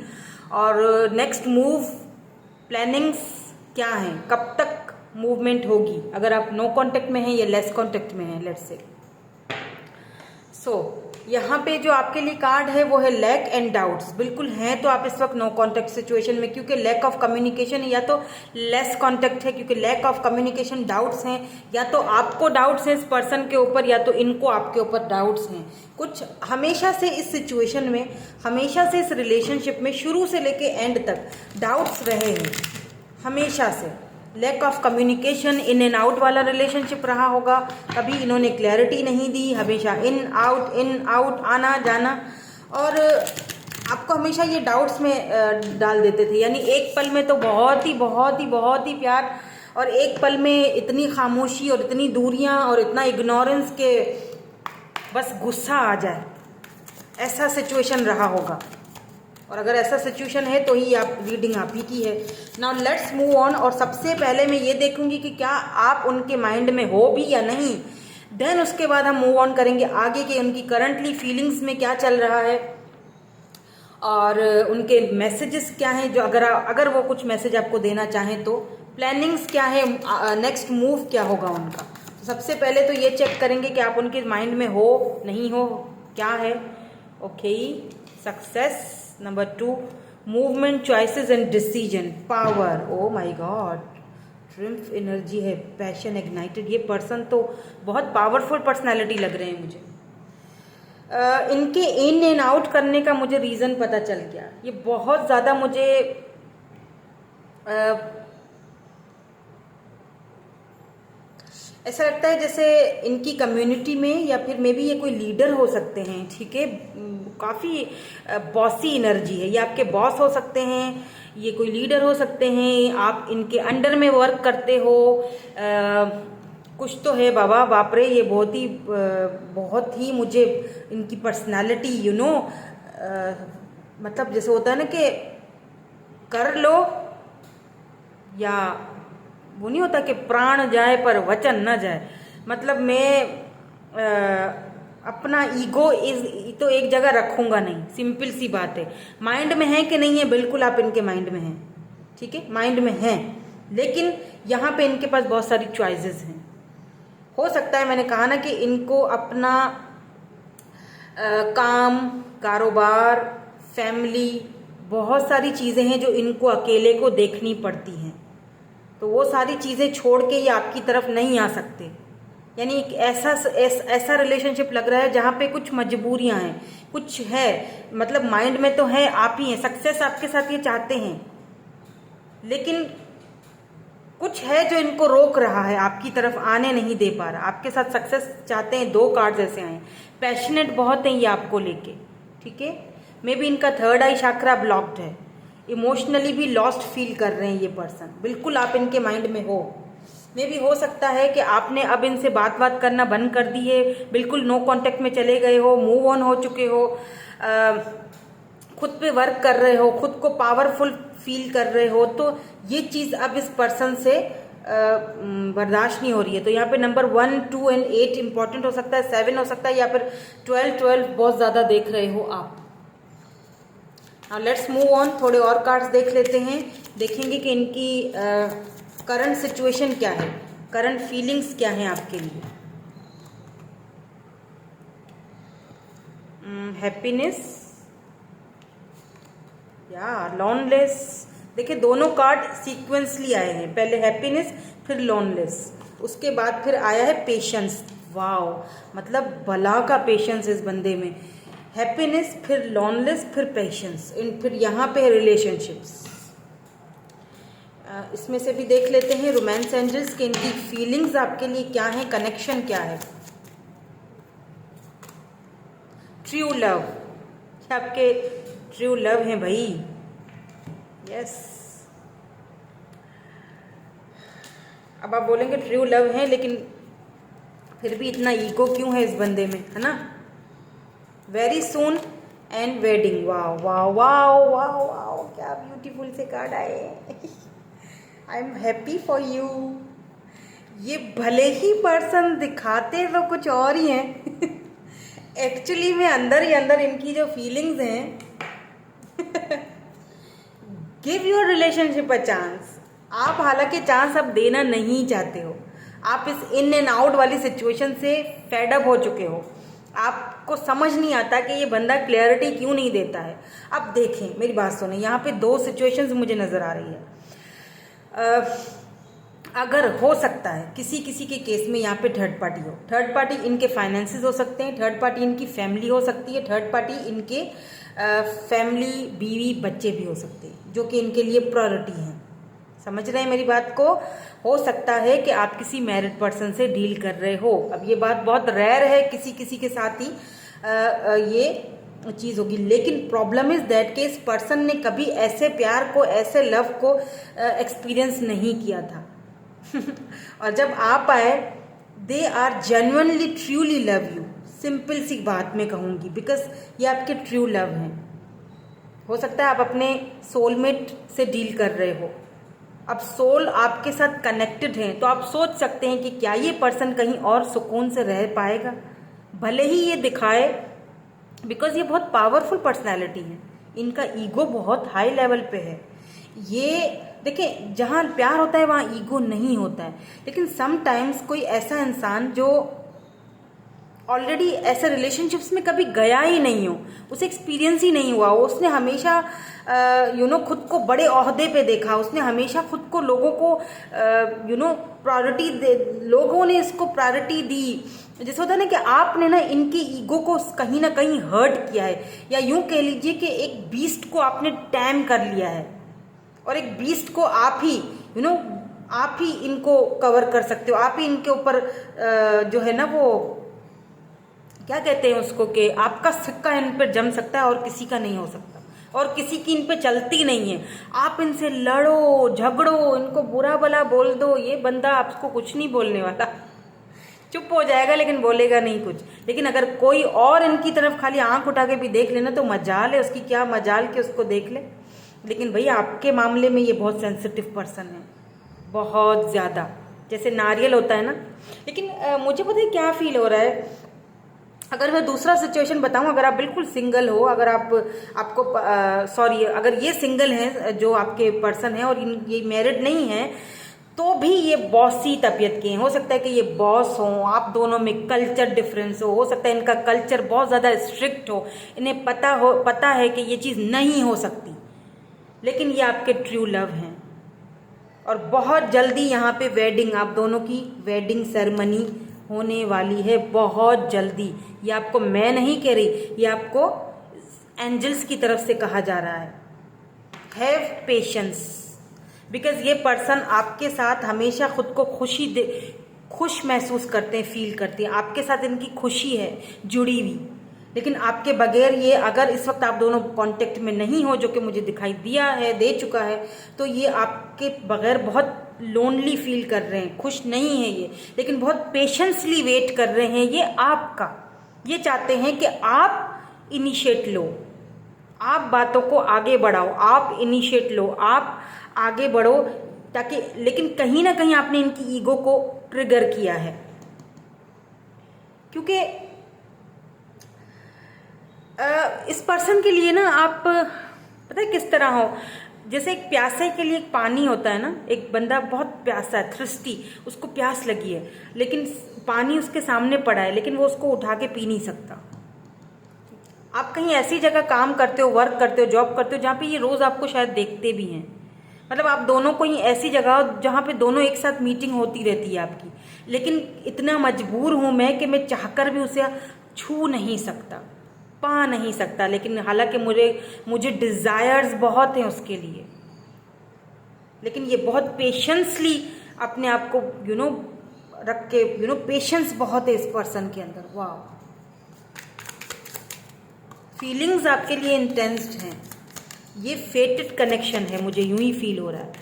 और नेक्स्ट मूव प्लानिंग्स क्या हैं, कब तक मूवमेंट होगी, अगर आप नो कांटेक्ट में हैं या लेस कांटेक्ट में हैं, लेट्स से। सो यहाँ पे जो आपके लिए कार्ड है वो है लैक एंड डाउट्स। बिल्कुल हैं तो आप इस वक्त नो कांटेक्ट सिचुएशन में, क्योंकि लैक ऑफ कम्युनिकेशन, या तो लेस कांटेक्ट है क्योंकि लैक ऑफ कम्युनिकेशन, डाउट्स हैं, या तो आपको डाउट्स हैं इस पर्सन के ऊपर या तो इनको आपके ऊपर डाउट्स हैं। कुछ हमेशा से इस सिचुएशन में, हमेशा से इस रिलेशनशिप में शुरू से लेके एंड तक डाउट्स रहे हैं, हमेशा से lack of communication, in and out वाला रिलेशनशिप रहा होगा, कभी इन्होंने क्लैरिटी नहीं दी, हमेशा इन आउट आना जाना, और आपको हमेशा ये डाउट्स में डाल देते थे। यानी एक पल में तो बहुत ही प्यार, और एक पल में इतनी खामोशी और इतनी दूरियां और इतना इग्नोरेंस के बस गुस्सा आ जाए, ऐसा सिचुएशन रहा होगा। और अगर ऐसा सिचुएशन है तो ही आप रीडिंग आप ही की है। नाउ लेट्स मूव ऑन, और सबसे पहले मैं ये देखूंगी कि क्या आप उनके माइंड में हो भी या नहीं, देन उसके बाद हम मूव ऑन करेंगे आगे के उनकी करंटली फीलिंग्स में क्या चल रहा है और उनके मैसेजेस क्या हैं, जो अगर वो कुछ मैसेज आपको देना चाहें तो प्लानिंग्स क्या है, नेक्स्ट मूव क्या होगा उनका। तो सबसे पहले तो ये चेक करेंगे कि आप उनके माइंड में हो नहीं हो, क्या है। Okay, success. Number 2, movement, choices and decision, power. Oh my God, triumph energy है, पैशन इग्नाइटेड। ये पर्सन तो बहुत पावरफुल पर्सनालिटी लग रहे हैं मुझे। इनके इन एंड आउट करने का मुझे रीज़न पता चल गया। ये बहुत ज़्यादा मुझे ऐसा लगता है जैसे इनकी कम्युनिटी में, या फिर मे बी ये कोई लीडर हो सकते हैं, ठीक है, काफ़ी बॉसी एनर्जी है, ये आपके बॉस हो सकते हैं, ये कोई लीडर हो सकते हैं, आप इनके अंडर में वर्क करते हो, कुछ तो है बाबा, बाप रे, ये बहुत ही मुझे इनकी पर्सनालिटी मतलब जैसे होता है ना कि कर लो, या वो नहीं होता कि प्राण जाए पर वचन न जाए, मतलब मैं अपना ईगो तो एक जगह रखूंगा नहीं, सिंपल सी बात है। माइंड में है कि नहीं है, बिल्कुल आप इनके माइंड में हैं, ठीक है, माइंड में हैं, लेकिन यहाँ पे इनके पास बहुत सारी चॉइसेस हैं। हो सकता है, मैंने कहा ना कि इनको अपना काम, कारोबार, फैमिली, बहुत सारी चीज़ें हैं जो इनको अकेले को देखनी पड़ती हैं, तो वो सारी चीज़ें छोड़ के ये आपकी तरफ नहीं आ सकते। यानी एक ऐसा रिलेशनशिप लग रहा है जहाँ पे कुछ मजबूरियाँ हैं, कुछ है, मतलब माइंड में तो है आप ही हैं, सक्सेस आपके साथ ये चाहते हैं, लेकिन कुछ है जो इनको रोक रहा है, आपकी तरफ आने नहीं दे पा रहा। आपके साथ सक्सेस चाहते हैं, 2 कार्ड्स ऐसे आए, पैशनेट बहुत हैं ये आपको लेके, ठीक है। मे बी इनका थर्ड आई चक्रा ब्लॉक्ड है, इमोशनली भी लॉस्ट फील कर रहे हैं ये पर्सन, बिल्कुल आप इनके माइंड में हो। मे भी हो सकता है कि आपने अब इनसे बात करना बंद कर दी है, बिल्कुल नो कांटेक्ट में चले गए हो, मूव ऑन हो चुके हो, खुद पे वर्क कर रहे हो, खुद को पावरफुल फील कर रहे हो, तो ये चीज़ अब इस पर्सन से बर्दाश्त नहीं हो रही है। तो यहाँ पे नंबर 1, 2 एंड 8 इंपॉर्टेंट हो सकता है, 7 हो सकता है, या फिर 12 बहुत ज़्यादा देख रहे हो आप। लेट्स मूव ऑन, थोड़े और कार्ड्स देख लेते हैं, देखेंगे कि इनकी करंट सिचुएशन क्या है, करंट फीलिंग्स क्या हैं आपके लिए। हैप्पीनेस या लॉनलेस। देखिए दोनों कार्ड सीक्वेंसली आए हैं, पहले हैप्पीनेस फिर लॉनलेस, उसके बाद फिर आया है पेशेंस। वाओ, मतलब बला का पेशेंस इस बंदे में, हैप्पीनेस फिर लॉनलेस फिर पेशेंस, फिर यहाँ पे है रिलेशनशिप्स। इसमें से भी देख लेते हैं रोमांस एंजल्स के इनकी फीलिंग्स आपके लिए क्या है, कनेक्शन क्या है। ट्रू लव, आपके ट्रू लव हैं भाई, यस। अब आप बोलेंगे ट्रू लव है, लेकिन फिर भी इतना ईगो क्यों है इस बंदे में, है ना। Very soon and wedding, wow wow wow wow wow, क्या ब्यूटीफुल से कार्ड आए। I am happy for you. ये भले ही पर्सन दिखाते तो कुछ और ही हैं, एक्चुअली में अंदर ही अंदर इनकी जो फीलिंग्स हैं, give your relationship a chance. आप हालांकि चांस अब देना नहीं चाहते हो, आप इस इन एंड आउट वाली सिचुएशन से फेड अप हो चुके हो, आपको समझ नहीं आता कि ये बंदा क्लैरिटी क्यों नहीं देता है। अब देखें, मेरी बात सुने, यहाँ पे 2 सिचुएशंस मुझे नज़र आ रही है। अगर हो सकता है किसी किसी के केस में यहाँ पे थर्ड पार्टी हो, थर्ड पार्टी इनके फाइनेंसेस हो सकते हैं, थर्ड पार्टी इनकी फैमिली हो सकती है, थर्ड पार्टी इनके फैमिली, बीवी, बच्चे भी हो सकते हैं, जो कि इनके लिए प्रायोरिटी हैं। समझ रहे हैं मेरी बात को। हो सकता है कि आप किसी मैरिड पर्सन से डील कर रहे हो। अब ये बात बहुत रेयर है, किसी किसी के साथ ही ये चीज़ होगी, लेकिन प्रॉब्लम इज दैट कि इस पर्सन ने कभी ऐसे प्यार को, ऐसे लव को एक्सपीरियंस नहीं किया था। और जब आप आए, they are genuinely truly love you, simple सी बात मैं कहूँगी, बिकॉज ये आपके ट्रू लव हैं। हो सकता है आप अपने सोलमेट से डील कर रहे हो, अब सोल आपके साथ कनेक्टेड हैं, तो आप सोच सकते हैं कि क्या ये पर्सन कहीं और सुकून से रह पाएगा, भले ही ये दिखाए, बिकॉज ये बहुत पावरफुल पर्सनैलिटी है, इनका ईगो बहुत हाई लेवल पे है। ये देखिए, जहाँ प्यार होता है वहाँ ईगो नहीं होता है, लेकिन समटाइम्स कोई ऐसा इंसान जो ऑलरेडी ऐसे रिलेशनशिप्स में कभी गया ही नहीं हो, उसे एक्सपीरियंस ही नहीं हुआ हो, उसने हमेशा खुद को बड़े ओहदे पे देखा, उसने हमेशा खुद को लोगों को प्रायोरिटी दे, लोगों ने इसको प्रायोरिटी दी। जैसे होता है ना कि आपने ना इनके ईगो को कहीं ना कहीं हर्ट किया है, या यूं कह लीजिए कि एक बीस्ट को आपने टैम कर लिया है, और एक बीस्ट को आप ही आप ही इनको कवर कर सकते हो, आप ही इनके ऊपर जो है ना वो क्या कहते हैं उसको, कि आपका सिक्का इन पर जम सकता है और किसी का नहीं हो सकता, और किसी की इन पे चलती नहीं है। आप इनसे लड़ो, झगड़ो, इनको बुरा भला बोल दो, ये बंदा आपको कुछ नहीं बोलने वाला, चुप हो जाएगा, लेकिन बोलेगा नहीं कुछ। लेकिन अगर कोई और इनकी तरफ खाली आंख उठा के भी देख लेना तो मजाल है उसकी, क्या मजाल के उसको देख ले। लेकिन भैया आपके मामले में ये बहुत सेंसिटिव पर्सन है, बहुत ज़्यादा, जैसे नारियल होता है ना। लेकिन मुझे पता है क्या फील हो रहा है, अगर मैं दूसरा सिचुएशन बताऊं, अगर आप बिल्कुल सिंगल हो, अगर अगर ये सिंगल हैं जो आपके पर्सन हैं और ये मैरिड नहीं हैं, तो भी ये बॉसी तबीयत के हैं। हो सकता है कि ये बॉस हो, आप दोनों में कल्चर डिफरेंस हो सकता है इनका कल्चर बहुत ज़्यादा स्ट्रिक्ट हो, इन्हें पता है कि ये चीज़ नहीं हो सकती, लेकिन ये आपके ट्रू लव हैं। और बहुत जल्दी यहाँ पे वेडिंग, आप दोनों की वेडिंग सेरेमनी होने वाली है बहुत जल्दी। ये आपको मैं नहीं कह रही, ये आपको एंजल्स की तरफ से कहा जा रहा है। हैव पेशेंस, बिकॉज ये पर्सन आपके साथ हमेशा खुद को खुश महसूस करते हैं, फील करते हैं। आपके साथ इनकी खुशी है जुड़ी हुई, लेकिन आपके बगैर ये, अगर इस वक्त आप दोनों कांटेक्ट में नहीं हो, जो कि मुझे दिखाई दे चुका है, तो ये आपके बगैर बहुत लोनली फील कर रहे हैं, खुश नहीं है ये, लेकिन बहुत पेशेंसली वेट कर रहे हैं ये आपका। ये चाहते हैं कि आप इनिशिएट लो, आप बातों को आगे बढ़ाओ, आप इनिशिएट लो, आप आगे बढ़ो, ताकि, लेकिन कहीं ना कहीं आपने इनकी ईगो को ट्रिगर किया है। क्योंकि इस पर्सन के लिए ना, आप पता है किस तरह हो, जैसे एक प्यासे के लिए एक पानी होता है ना, एक बंदा बहुत प्यासा है, थ्रस्टी, उसको प्यास लगी है, लेकिन पानी उसके सामने पड़ा है, लेकिन वो उसको उठा के पी नहीं सकता। आप कहीं ऐसी जगह काम करते हो, वर्क करते हो, जॉब करते हो, जहाँ पे ये रोज आपको शायद देखते भी हैं, मतलब आप दोनों कोई ऐसी जगह हो जहाँ पे दोनों एक साथ मीटिंग होती रहती है आपकी, लेकिन इतना मजबूर हूं मैं कि मैं चाहकर भी उसे छू नहीं सकता, पा नहीं सकता, लेकिन हालांकि मुझे डिजायर्स बहुत हैं उसके लिए, लेकिन ये बहुत पेशेंसली अपने आप को रख के, पेशेंस बहुत है इस पर्सन के अंदर। वाह, फीलिंग्स आपके लिए इंटेंस्ड हैं, ये फेटेड कनेक्शन है, मुझे यूं ही फील हो रहा है।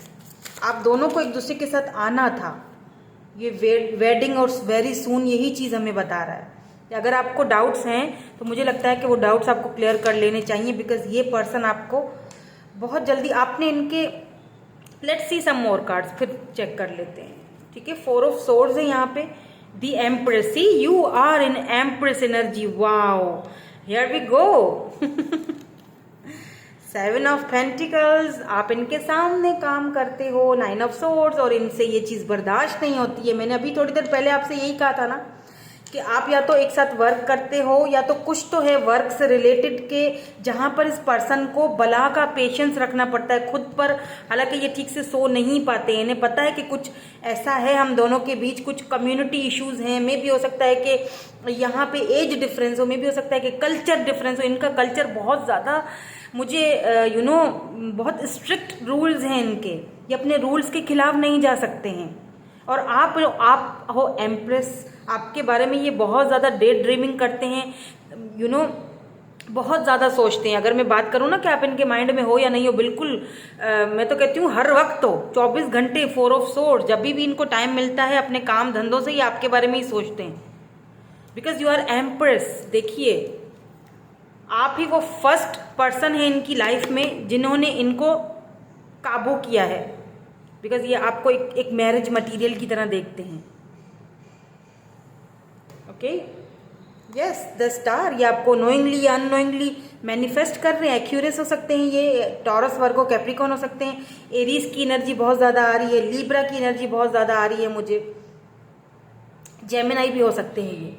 आप दोनों को एक दूसरे के साथ आना था, ये वेडिंग और वेरी सून यही चीज हमें बता रहा है। अगर आपको डाउट्स हैं तो मुझे लगता है कि वो डाउट्स आपको क्लियर कर लेने चाहिए, बिकॉज ये पर्सन आपको बहुत जल्दी, आपने इनके, let's see some more cards, फिर चेक कर लेते हैं, ठीक है। 4 ऑफ सोर्ड्स है यहाँ पे, the empress, see you are in empress energy, wow, here we go. 7 of pentacles, आप इनके सामने काम करते हो, 9 ऑफ सोर्ड्स, और इनसे ये चीज बर्दाश्त नहीं होती है। मैंने अभी थोड़ी देर पहले आपसे यही कहा था ना कि आप या तो एक साथ वर्क करते हो, या तो कुछ तो है वर्क से रिलेटेड के जहां पर इस पर्सन को बला का पेशेंस रखना पड़ता है खुद पर। हालांकि ये ठीक से सो नहीं पाते, इन्हें पता है कि कुछ ऐसा है हम दोनों के बीच, कुछ कम्युनिटी इश्यूज हैं, मे भी हो सकता है कि यहाँ पे एज डिफरेंस हो, मे भी हो सकता है कि कल्चर डिफरेंस हो। इनका कल्चर बहुत ज़्यादा, मुझे बहुत स्ट्रिक्ट रूल्स हैं इनके, ये अपने रूल्स के खिलाफ नहीं जा सकते हैं। और आप हो एम्प्रेस, आपके बारे में ये बहुत ज़्यादा डे ड्रीमिंग करते हैं, बहुत ज़्यादा सोचते हैं। अगर मैं बात करूँ ना कि आप इनके माइंड में हो या नहीं हो, बिल्कुल मैं तो कहती हूँ हर वक्त हो, 24 घंटे, 4 ऑफ सोर्ड्स, जब भी इनको टाइम मिलता है अपने काम धंधों से, ये आपके बारे में ही सोचते हैं, बिकॉज यू आर एम्प्रेस। देखिए, आप ही वो फर्स्ट पर्सन है इनकी लाइफ में जिन्होंने इनको काबू किया है, बिकॉज ये आपको एक मैरिज मटेरियल की तरह देखते हैं। ओके, यस, द स्टार, ये आपको नोइंगली या अननोइंगली मैनिफेस्ट कर रहे हैं। एक्यूरेस हो सकते हैं ये, टॉरस, वर्गो, कैप्रिकॉर्न हो सकते हैं, एरीज की एनर्जी बहुत ज़्यादा आ रही है, लिब्रा की एनर्जी बहुत ज़्यादा आ रही है मुझे, जेमिनाई भी हो सकते हैं ये।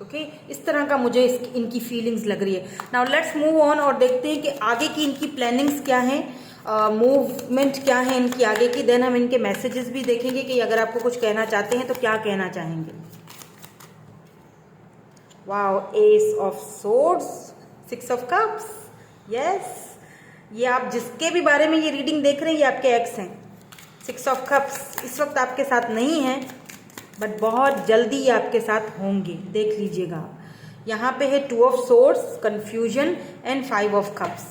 ओके, इस तरह का मुझे इनकी फीलिंग्स लग रही है। नाउ लेट्स मूव ऑन और देखते हैं कि आगे की इनकी प्लानिंग्स क्या हैं, मूवमेंट क्या है इनकी आगे की। देन हम इनके मैसेजेस भी देखेंगे कि अगर आपको कुछ कहना चाहते हैं तो क्या कहना चाहेंगे। Wow, S of swords, 6 of cups, yes, ये आप जिसके भी बारे में ये रीडिंग देख रहे हैं ये आपके एक्स हैं। 6 ऑफ कप्स इस वक्त आपके साथ नहीं है, बट बहुत जल्दी ये आपके साथ होंगे, देख लीजिएगा। यहाँ पे है 2 of swords, confusion, and 5 of cups.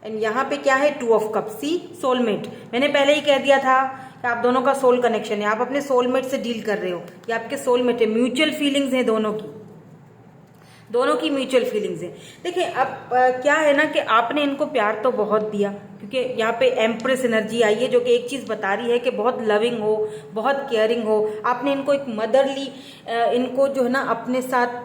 And यहाँ पे क्या है, 2 ऑफ कप्स, सी, सोलमेट। मैंने पहले ही कह दिया था कि आप दोनों का सोल कनेक्शन है, आप अपने सोलमेट से डील कर रहे हो, ये आपके सोलमेट है, म्यूचुअल फीलिंग्स हैं दोनों की म्यूचुअल फीलिंग्स हैं। देखिए अब क्या है ना कि आपने इनको प्यार तो बहुत दिया, क्योंकि यहाँ पे एम्प्रेस एनर्जी आई है जो कि एक चीज़ बता रही है कि बहुत लविंग हो, बहुत केयरिंग हो। आपने इनको एक मदरली, इनको जो है ना अपने साथ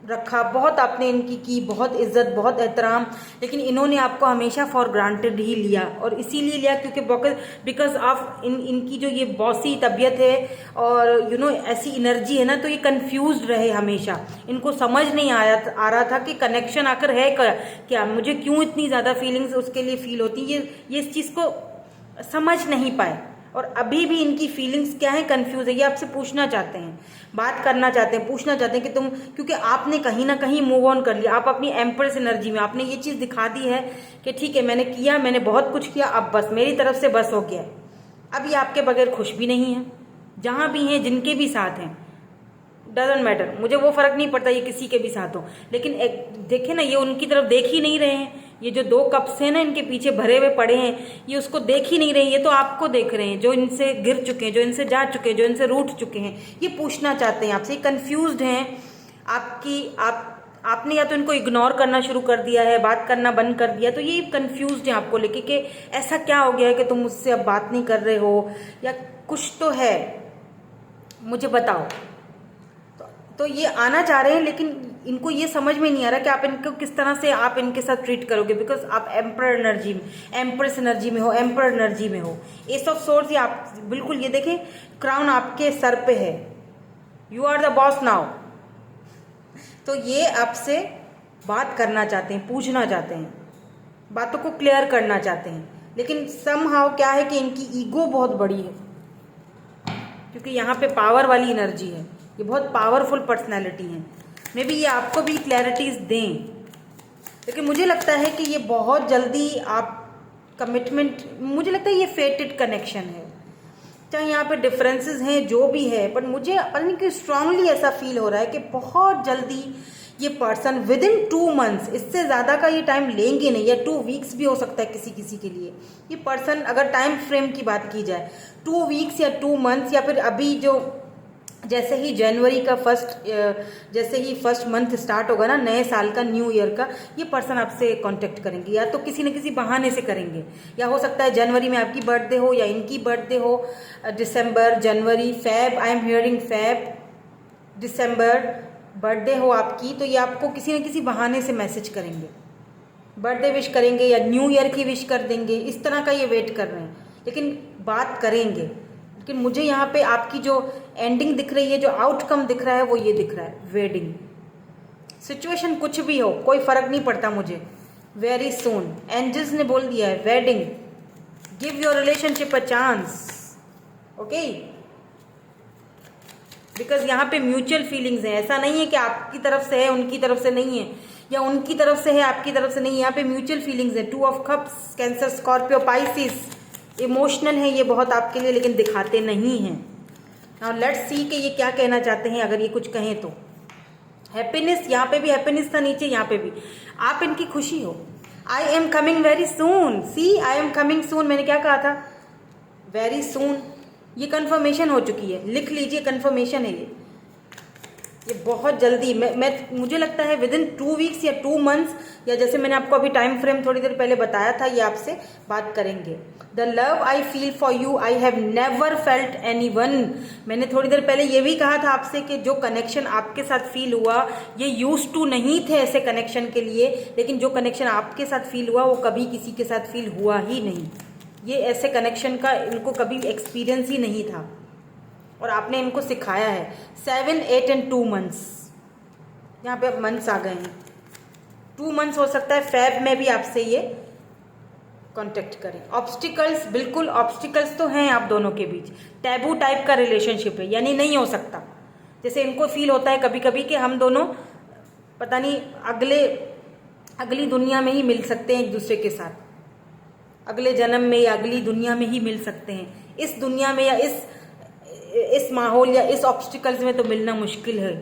रखा, बहुत आपने इनकी की, बहुत इज्जत, बहुत एहतराम, लेकिन इन्होंने आपको हमेशा फॉर ग्रांटेड ही लिया। और इसीलिए लिया क्योंकि बिकॉज ऑफ इनकी जो ये बॉसी तबीयत है और ऐसी एनर्जी है ना, तो ये कंफ्यूज रहे हमेशा। इनको समझ नहीं आ रहा था कि कनेक्शन आकर है क्या, मुझे क्यों इतनी ज़्यादा फीलिंग्स उसके लिए फील होती है। ये इस चीज़ को समझ नहीं पाए, और अभी भी इनकी फीलिंग्स क्या है, कंफ्यूज है। ये आपसे पूछना चाहते हैं, बात करना चाहते हैं, पूछना चाहते हैं कि तुम, क्योंकि आपने कहीं ना कहीं मूव ऑन कर लिया, आप अपनी एम्प्रेस एनर्जी में आपने ये चीज़ दिखा दी है कि ठीक है मैंने किया, मैंने बहुत कुछ किया, अब बस मेरी तरफ से बस हो गया। अब ये आपके बगैर खुश भी नहीं है, जहाँ भी हैं, जिनके भी साथ हैं, डजेंट मैटर, मुझे वो फर्क नहीं पड़ता ये किसी के भी साथ हो, लेकिन देखे ना, ये उनकी तरफ देख ही नहीं रहे हैं। ये जो 2 कप्स हैं ना इनके पीछे भरे हुए पड़े हैं, ये उसको देख ही नहीं रहे, ये तो आपको देख रहे हैं, जो इनसे गिर चुके हैं, जो इनसे जा चुके हैं, जो इनसे रूठ चुके हैं। ये पूछना चाहते हैं आपसे, कंफ्यूज्ड हैं आपने या तो इनको इग्नोर करना शुरू कर दिया है, बात करना बंद कर दिया, तो ये कंफ्यूज्ड है आपको लेके कि ऐसा क्या हो गया है कि तुम मुझसे अब बात नहीं कर रहे हो, या कुछ तो है, मुझे बताओ। तो ये आना चाह रहे हैं, लेकिन इनको ये समझ में नहीं आ रहा कि आप इनको किस तरह से आप इनके साथ ट्रीट करोगे, बिकॉज आप एम्पर एनर्जी में, एम्प्रेस एनर्जी में हो, एम्पर एनर्जी में हो। एस ऑफ सोर्स, ये आप बिल्कुल, ये देखें क्राउन आपके सर पे है, you are the boss now. तो ये आपसे बात करना चाहते हैं, पूछना चाहते हैं, बातों को क्लियर करना चाहते हैं, लेकिन समहाउ क्या है कि इनकी ईगो बहुत बड़ी है, क्योंकि यहाँ पे पावर वाली एनर्जी है, ये बहुत पावरफुल पर्सनैलिटी है। मे बी ये आपको भी क्लैरिटीज दें, लेकिन मुझे लगता है कि ये बहुत जल्दी आप कमिटमेंट, मुझे लगता है ये फेटेड कनेक्शन है, चाहे यहाँ पे डिफरेंसेस हैं जो भी है, पर मुझे पता नहीं कि स्ट्रांगली ऐसा फील हो रहा है कि बहुत जल्दी ये पर्सन विद इन 2 मंथ्स, इससे ज़्यादा का ये टाइम लेंगे नहीं, या 2 वीक्स भी हो सकता है किसी किसी के लिए। ये पर्सन, अगर टाइम फ्रेम की बात की जाए, 2 वीक्स या 2 मंथ्स, या फिर अभी जो जैसे ही जनवरी का जैसे ही फर्स्ट मंथ स्टार्ट होगा ना नए साल का, न्यू ईयर का, ये पर्सन आपसे कांटेक्ट करेंगे, या तो किसी न किसी बहाने से करेंगे, या हो सकता है जनवरी में आपकी बर्थडे हो या इनकी बर्थडे हो, दिसंबर, जनवरी, Feb, I am hearing Feb, दिसंबर बर्थडे हो आपकी, तो ये आपको किसी न किसी बहाने से मैसेज करेंगे, बर्थडे विश करेंगे या न्यू ईयर की विश कर देंगे, इस तरह का ये वेट कर रहे हैं, लेकिन बात करेंगे। लेकिन मुझे यहाँ पे आपकी जो एंडिंग दिख रही है, जो आउटकम दिख रहा है, वो ये दिख रहा है, वेडिंग। सिचुएशन कुछ भी हो, कोई फर्क नहीं पड़ता मुझे, वेरी सून, एंजल्स ने बोल दिया है wedding, give your relationship a chance, okay, because यहाँ पे म्यूचुअल फीलिंग्स हैं, ऐसा नहीं है कि आपकी तरफ से है उनकी तरफ से नहीं है, या उनकी तरफ से है आपकी तरफ से नहीं है, यहाँ पे म्यूचुअल फीलिंग्स है। 2 of cups, cancer, Scorpio, Pisces, emotional है ये बहुत आपके लिए, लेकिन दिखाते नहीं हैं। नाउ लेट्स सी कि ये क्या कहना चाहते हैं, अगर ये कुछ कहें तो। हैप्पीनेस, यहाँ पे भी हैप्पीनेस था नीचे, यहाँ पे भी आप इनकी खुशी हो। I am coming very soon, see I am coming soon, मैंने क्या कहा था, वेरी सून, ये कंफर्मेशन हो चुकी है, लिख लीजिए, कंफर्मेशन है ये बहुत जल्दी, मुझे लगता है विद इन 2 वीक्स या 2 मंथ्स, या जैसे मैंने आपको अभी टाइम फ्रेम थोड़ी देर पहले बताया था, ये आपसे बात करेंगे। The love I feel for you I have never felt any one, मैंने थोड़ी देर पहले ये भी कहा था आपसे कि जो कनेक्शन आपके साथ फील हुआ, ये यूज टू नहीं थे ऐसे कनेक्शन के लिए, लेकिन जो कनेक्शन आपके साथ फील हुआ वो कभी किसी के साथ फील हुआ ही नहीं, ये ऐसे कनेक्शन का इनको कभी एक्सपीरियंस ही नहीं था, और आपने इनको सिखाया है। 7, 8 एंड 2 मंथ्स, यहाँ पे अब मंथ्स आ गए हैं, 2 मंथ्स हो सकता है फेब में भी आपसे ये कांटेक्ट करें। ऑब्स्टिकल्स, बिल्कुल ऑब्स्टिकल्स तो हैं आप दोनों के बीच, टैबू टाइप का रिलेशनशिप है, यानी नहीं हो सकता। जैसे इनको फील होता है कभी कभी कि हम दोनों पता नहीं अगली दुनिया में ही मिल सकते हैं एक दूसरे के साथ, अगले जन्म में या अगली दुनिया में ही मिल सकते हैं, इस दुनिया में या इस माहौल या इस ऑब्स्टिकल्स में तो मिलना मुश्किल है।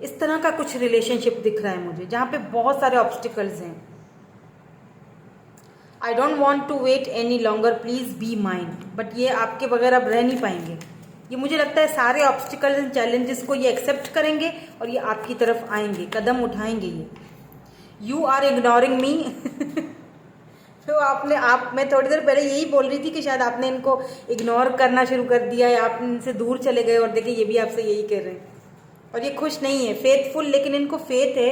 इस तरह का कुछ रिलेशनशिप दिख रहा है मुझे, जहाँ पे बहुत सारे ऑब्स्टिकल्स हैं। I don't want to wait any longer, please be mind, but ये आपके बगैर अब रह नहीं पाएंगे। ये मुझे लगता है सारे ऑब्स्टिकल्स एंड चैलेंजेस को ये एक्सेप्ट करेंगे और ये आपकी तरफ आएंगे, कदम उठाएंगे ये। यू आर इग्नोरिंग मी तो मैं थोड़ी देर पहले यही बोल रही थी कि शायद आपने इनको इग्नोर करना शुरू कर दिया है, आप इनसे दूर चले गए, और देखिए ये भी आपसे यही कह रहे हैं, और ये खुश नहीं है, फेथफुल, लेकिन इनको फेथ है,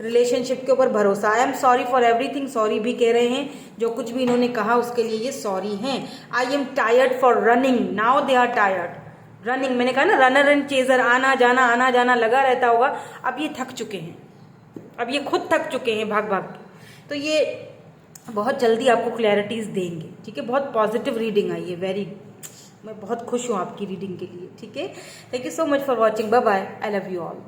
रिलेशनशिप के ऊपर भरोसा। आई am sorry for everything, sorry भी कह रहे हैं, जो कुछ भी इन्होंने कहा उसके लिए ये सॉरी हैं। I am tired for running, now they are tired running, मैंने कहा ना रनर एंड चेजर, आना जाना लगा रहता होगा, अब ये थक चुके हैं, अब ये खुद थक चुके हैं भाग भाग के। तो ये बहुत जल्दी आपको क्लैरिटीज देंगे। ठीक है, बहुत पॉजिटिव रीडिंग आई है, मैं बहुत खुश हूँ आपकी रीडिंग के लिए। ठीक है, thank you so much for watching, bye bye, I love you all.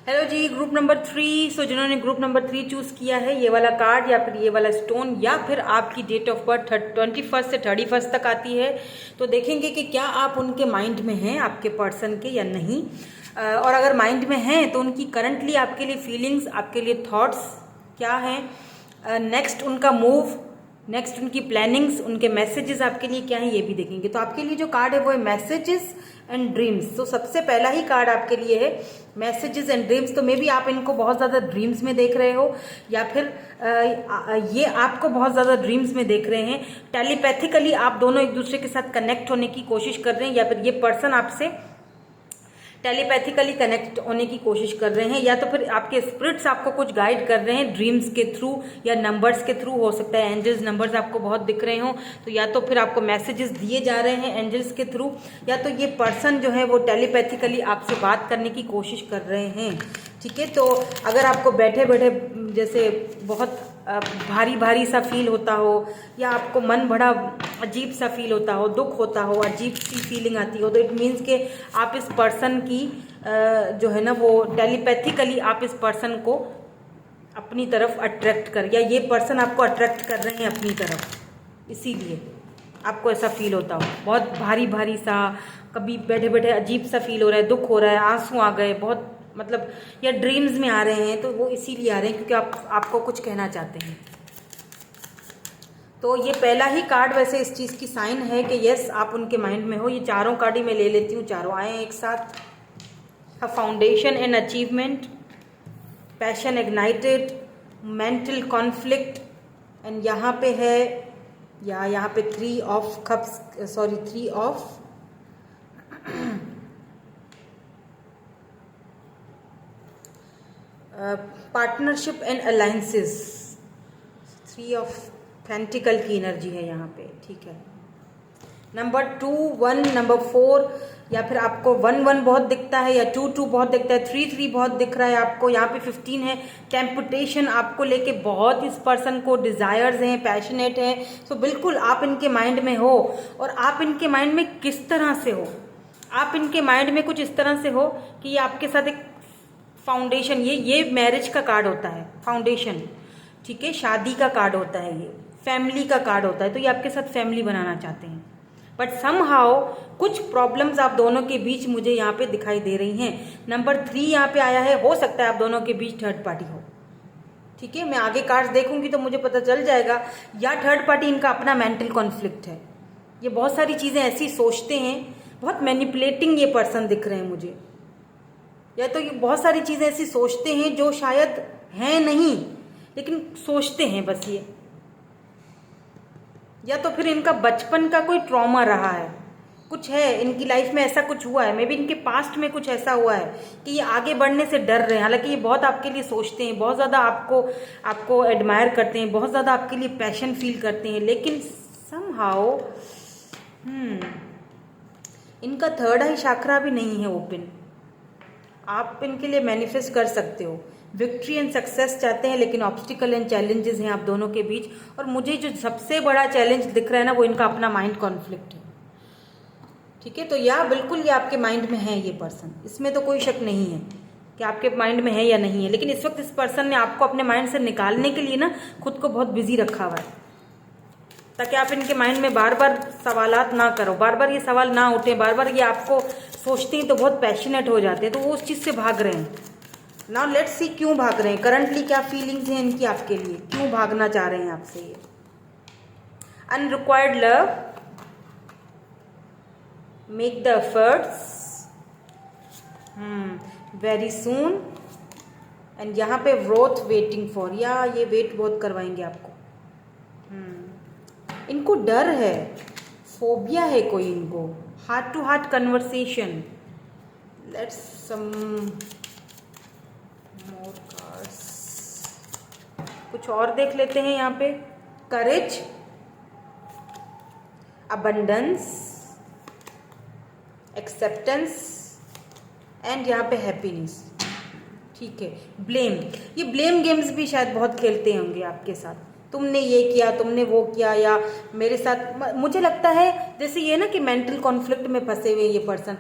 Hello जी, ग्रुप नंबर 3। सो जिन्होंने ग्रुप नंबर 3 चूज किया है, ये वाला कार्ड या फिर ये वाला स्टोन या फिर आपकी डेट ऑफ बर्थ 21 से 31 तक आती है, तो देखेंगे कि क्या आप उनके माइंड में हैं, आपके पर्सन के, या नहीं। और अगर माइंड में हैं तो उनकी करंटली आपके लिए फीलिंग्स, आपके लिए थॉट्स क्या हैं, नेक्स्ट उनका मूव, नेक्स्ट उनकी प्लानिंग्स, उनके मैसेजेस आपके लिए क्या है, ये भी देखेंगे। तो आपके लिए जो कार्ड है वो है मैसेजेस एंड ड्रीम्स। तो सबसे पहला ही कार्ड आपके लिए है मैसेजेस एंड ड्रीम्स। तो मे बी आप इनको बहुत ज़्यादा ड्रीम्स में देख रहे हो, या फिर ये आपको बहुत ज़्यादा ड्रीम्स में देख रहे हैं। टेलीपैथिकली आप दोनों एक दूसरे के साथ कनेक्ट होने की कोशिश कर रहे हैं, या फिर ये पर्सन आपसे टेलीपैथिकली कनेक्ट होने की कोशिश कर रहे हैं, या तो फिर आपके स्पिरिट्स आपको कुछ गाइड कर रहे हैं ड्रीम्स के थ्रू या नंबर्स के थ्रू। हो सकता है एंजल्स नंबर्स आपको बहुत दिख रहे हो, तो या तो फिर आपको मैसेजेस दिए जा रहे हैं एंजल्स के थ्रू, या तो ये पर्सन जो है वो टेलीपैथिकली आपसे बात करने की कोशिश कर रहे हैं। ठीक है, तो अगर आपको बैठे बैठे जैसे बहुत भारी भारी सा फील होता हो, या आपको मन बड़ा अजीब सा फील होता हो, दुख होता हो, अजीब सी फीलिंग आती हो, तो इट मीन्स कि आप इस पर्सन की जो है ना वो टेलीपैथिकली आप इस पर्सन को अपनी तरफ अट्रैक्ट कर, या ये पर्सन आपको अट्रैक्ट कर रहे हैं अपनी तरफ, इसीलिए आपको ऐसा फील होता हो, बहुत भारी भारी सा, कभी बैठे बैठे अजीब सा फील हो रहा है, दुख हो रहा है, आंसू आ गए बहुत, मतलब या ड्रीम्स में आ रहे हैं, तो वो इसीलिए आ रहे हैं क्योंकि आपको कुछ कहना चाहते हैं। तो ये पहला ही कार्ड वैसे इस चीज़ की साइन है कि यस आप उनके माइंड में हो। ये चारों कार्ड ही मैं ले लेती हूँ, चारों आए एक साथ। Foundation and achievement, passion ignited, mental conflict, and यहाँ पे है या यहाँ पे 3 of cups, sorry 3 of partnership and alliances, 3 of pentacle की एनर्जी है यहाँ पे। ठीक है, नंबर 2, 1, नंबर 4, या फिर आपको 1, 1 बहुत दिखता है, या 2, 2 बहुत दिखता है, 3, 3 बहुत दिख रहा है आपको। यहाँ पे 15 है, टेम्पटेशन आपको लेके बहुत, इस पर्सन को डिज़ायर्स हैं, पैशनेट हैं। सो बिल्कुल आप इनके माइंड में हो, और आप इनके माइंड में किस तरह से हो, आप इनके माइंड में कुछ इस तरह से हो कि ये आपके साथ एक फाउंडेशन, ये मैरिज का कार्ड होता है, फाउंडेशन। ठीक है, शादी का कार्ड होता है, ये फैमिली का कार्ड होता है, तो ये आपके साथ फैमिली बनाना चाहते हैं। बट समहाउ कुछ प्रॉब्लम्स आप दोनों के बीच मुझे यहाँ पे दिखाई दे रही हैं। नंबर 3 यहाँ पे आया है, हो सकता है आप दोनों के बीच थर्ड पार्टी हो। ठीक है, मैं आगे कार्ड्स देखूंगी तो मुझे पता चल जाएगा, या थर्ड पार्टी इनका अपना मेंटल कॉन्फ्लिक्ट है। ये बहुत सारी चीज़ें ऐसी सोचते हैं, बहुत मैनिपुलेटिंग ये पर्सन दिख रहे हैं मुझे, या तो ये बहुत सारी चीज़ें ऐसी सोचते हैं जो शायद हैं नहीं, लेकिन सोचते हैं बस ये, या तो फिर इनका बचपन का कोई ट्रॉमा रहा है, कुछ है इनकी लाइफ में, ऐसा कुछ हुआ है, मे बी इनके पास्ट में कुछ ऐसा हुआ है कि ये आगे बढ़ने से डर रहे हैं। हालांकि ये बहुत आपके लिए सोचते हैं, बहुत ज़्यादा आपको एडमायर करते हैं, बहुत ज़्यादा आपके लिए पैशन फील करते हैं, लेकिन समहाउ इनका थर्ड आई शाखरा भी नहीं है ओपन। आप इनके लिए मैनिफेस्ट कर सकते हो, विक्ट्री एंड सक्सेस चाहते हैं, लेकिन ऑब्स्टिकल एंड चैलेंजेस हैं आप दोनों के बीच। और मुझे जो सबसे बड़ा चैलेंज दिख रहा है ना, वो इनका अपना माइंड कॉन्फ्लिक्ट है। ठीक है, तो या बिल्कुल ये आपके माइंड में है ये पर्सन, इसमें तो कोई शक नहीं है कि आपके माइंड में है या नहीं है, लेकिन इस वक्त इस पर्सन ने आपको अपने माइंड से निकालने के लिए ना खुद को बहुत बिजी रखा हुआ है, ताकि आप इनके माइंड में बार बार सवालात ना करो, बार बार ये सवाल ना उठे, बार बार ये आपको सोचते हैं तो बहुत पैशनेट हो जाते हैं, तो वो उस चीज़ से भाग रहे हैं। नाउ लेट्स सी क्यों भाग रहे हैं, करंटली क्या फीलिंग्स हैं इनकी आपके लिए, क्यों भागना चाह रहे हैं आपसे ये। Unrequired love, make the efforts, very soon, and यहाँ पे ग्रोथ वेटिंग फॉर, या ये वेट बहुत करवाएंगे आपको। इनको डर है, फोबिया है कोई इनको, heart to heart conversation. Let's some more cards, कुछ और देख लेते हैं यहाँ पे। करेज, अबंडेंस, एक्सेप्टेंस, एंड यहाँ पे हैप्पीनेस। ठीक है, ब्लेम, ये ब्लेम गेम्स भी शायद बहुत खेलते होंगे आपके साथ, तुमने ये किया, तुमने वो किया, या मेरे साथ, मुझे लगता है जैसे ये ना कि मेंटल कॉन्फ्लिक्ट में फंसे हुए ये पर्सन,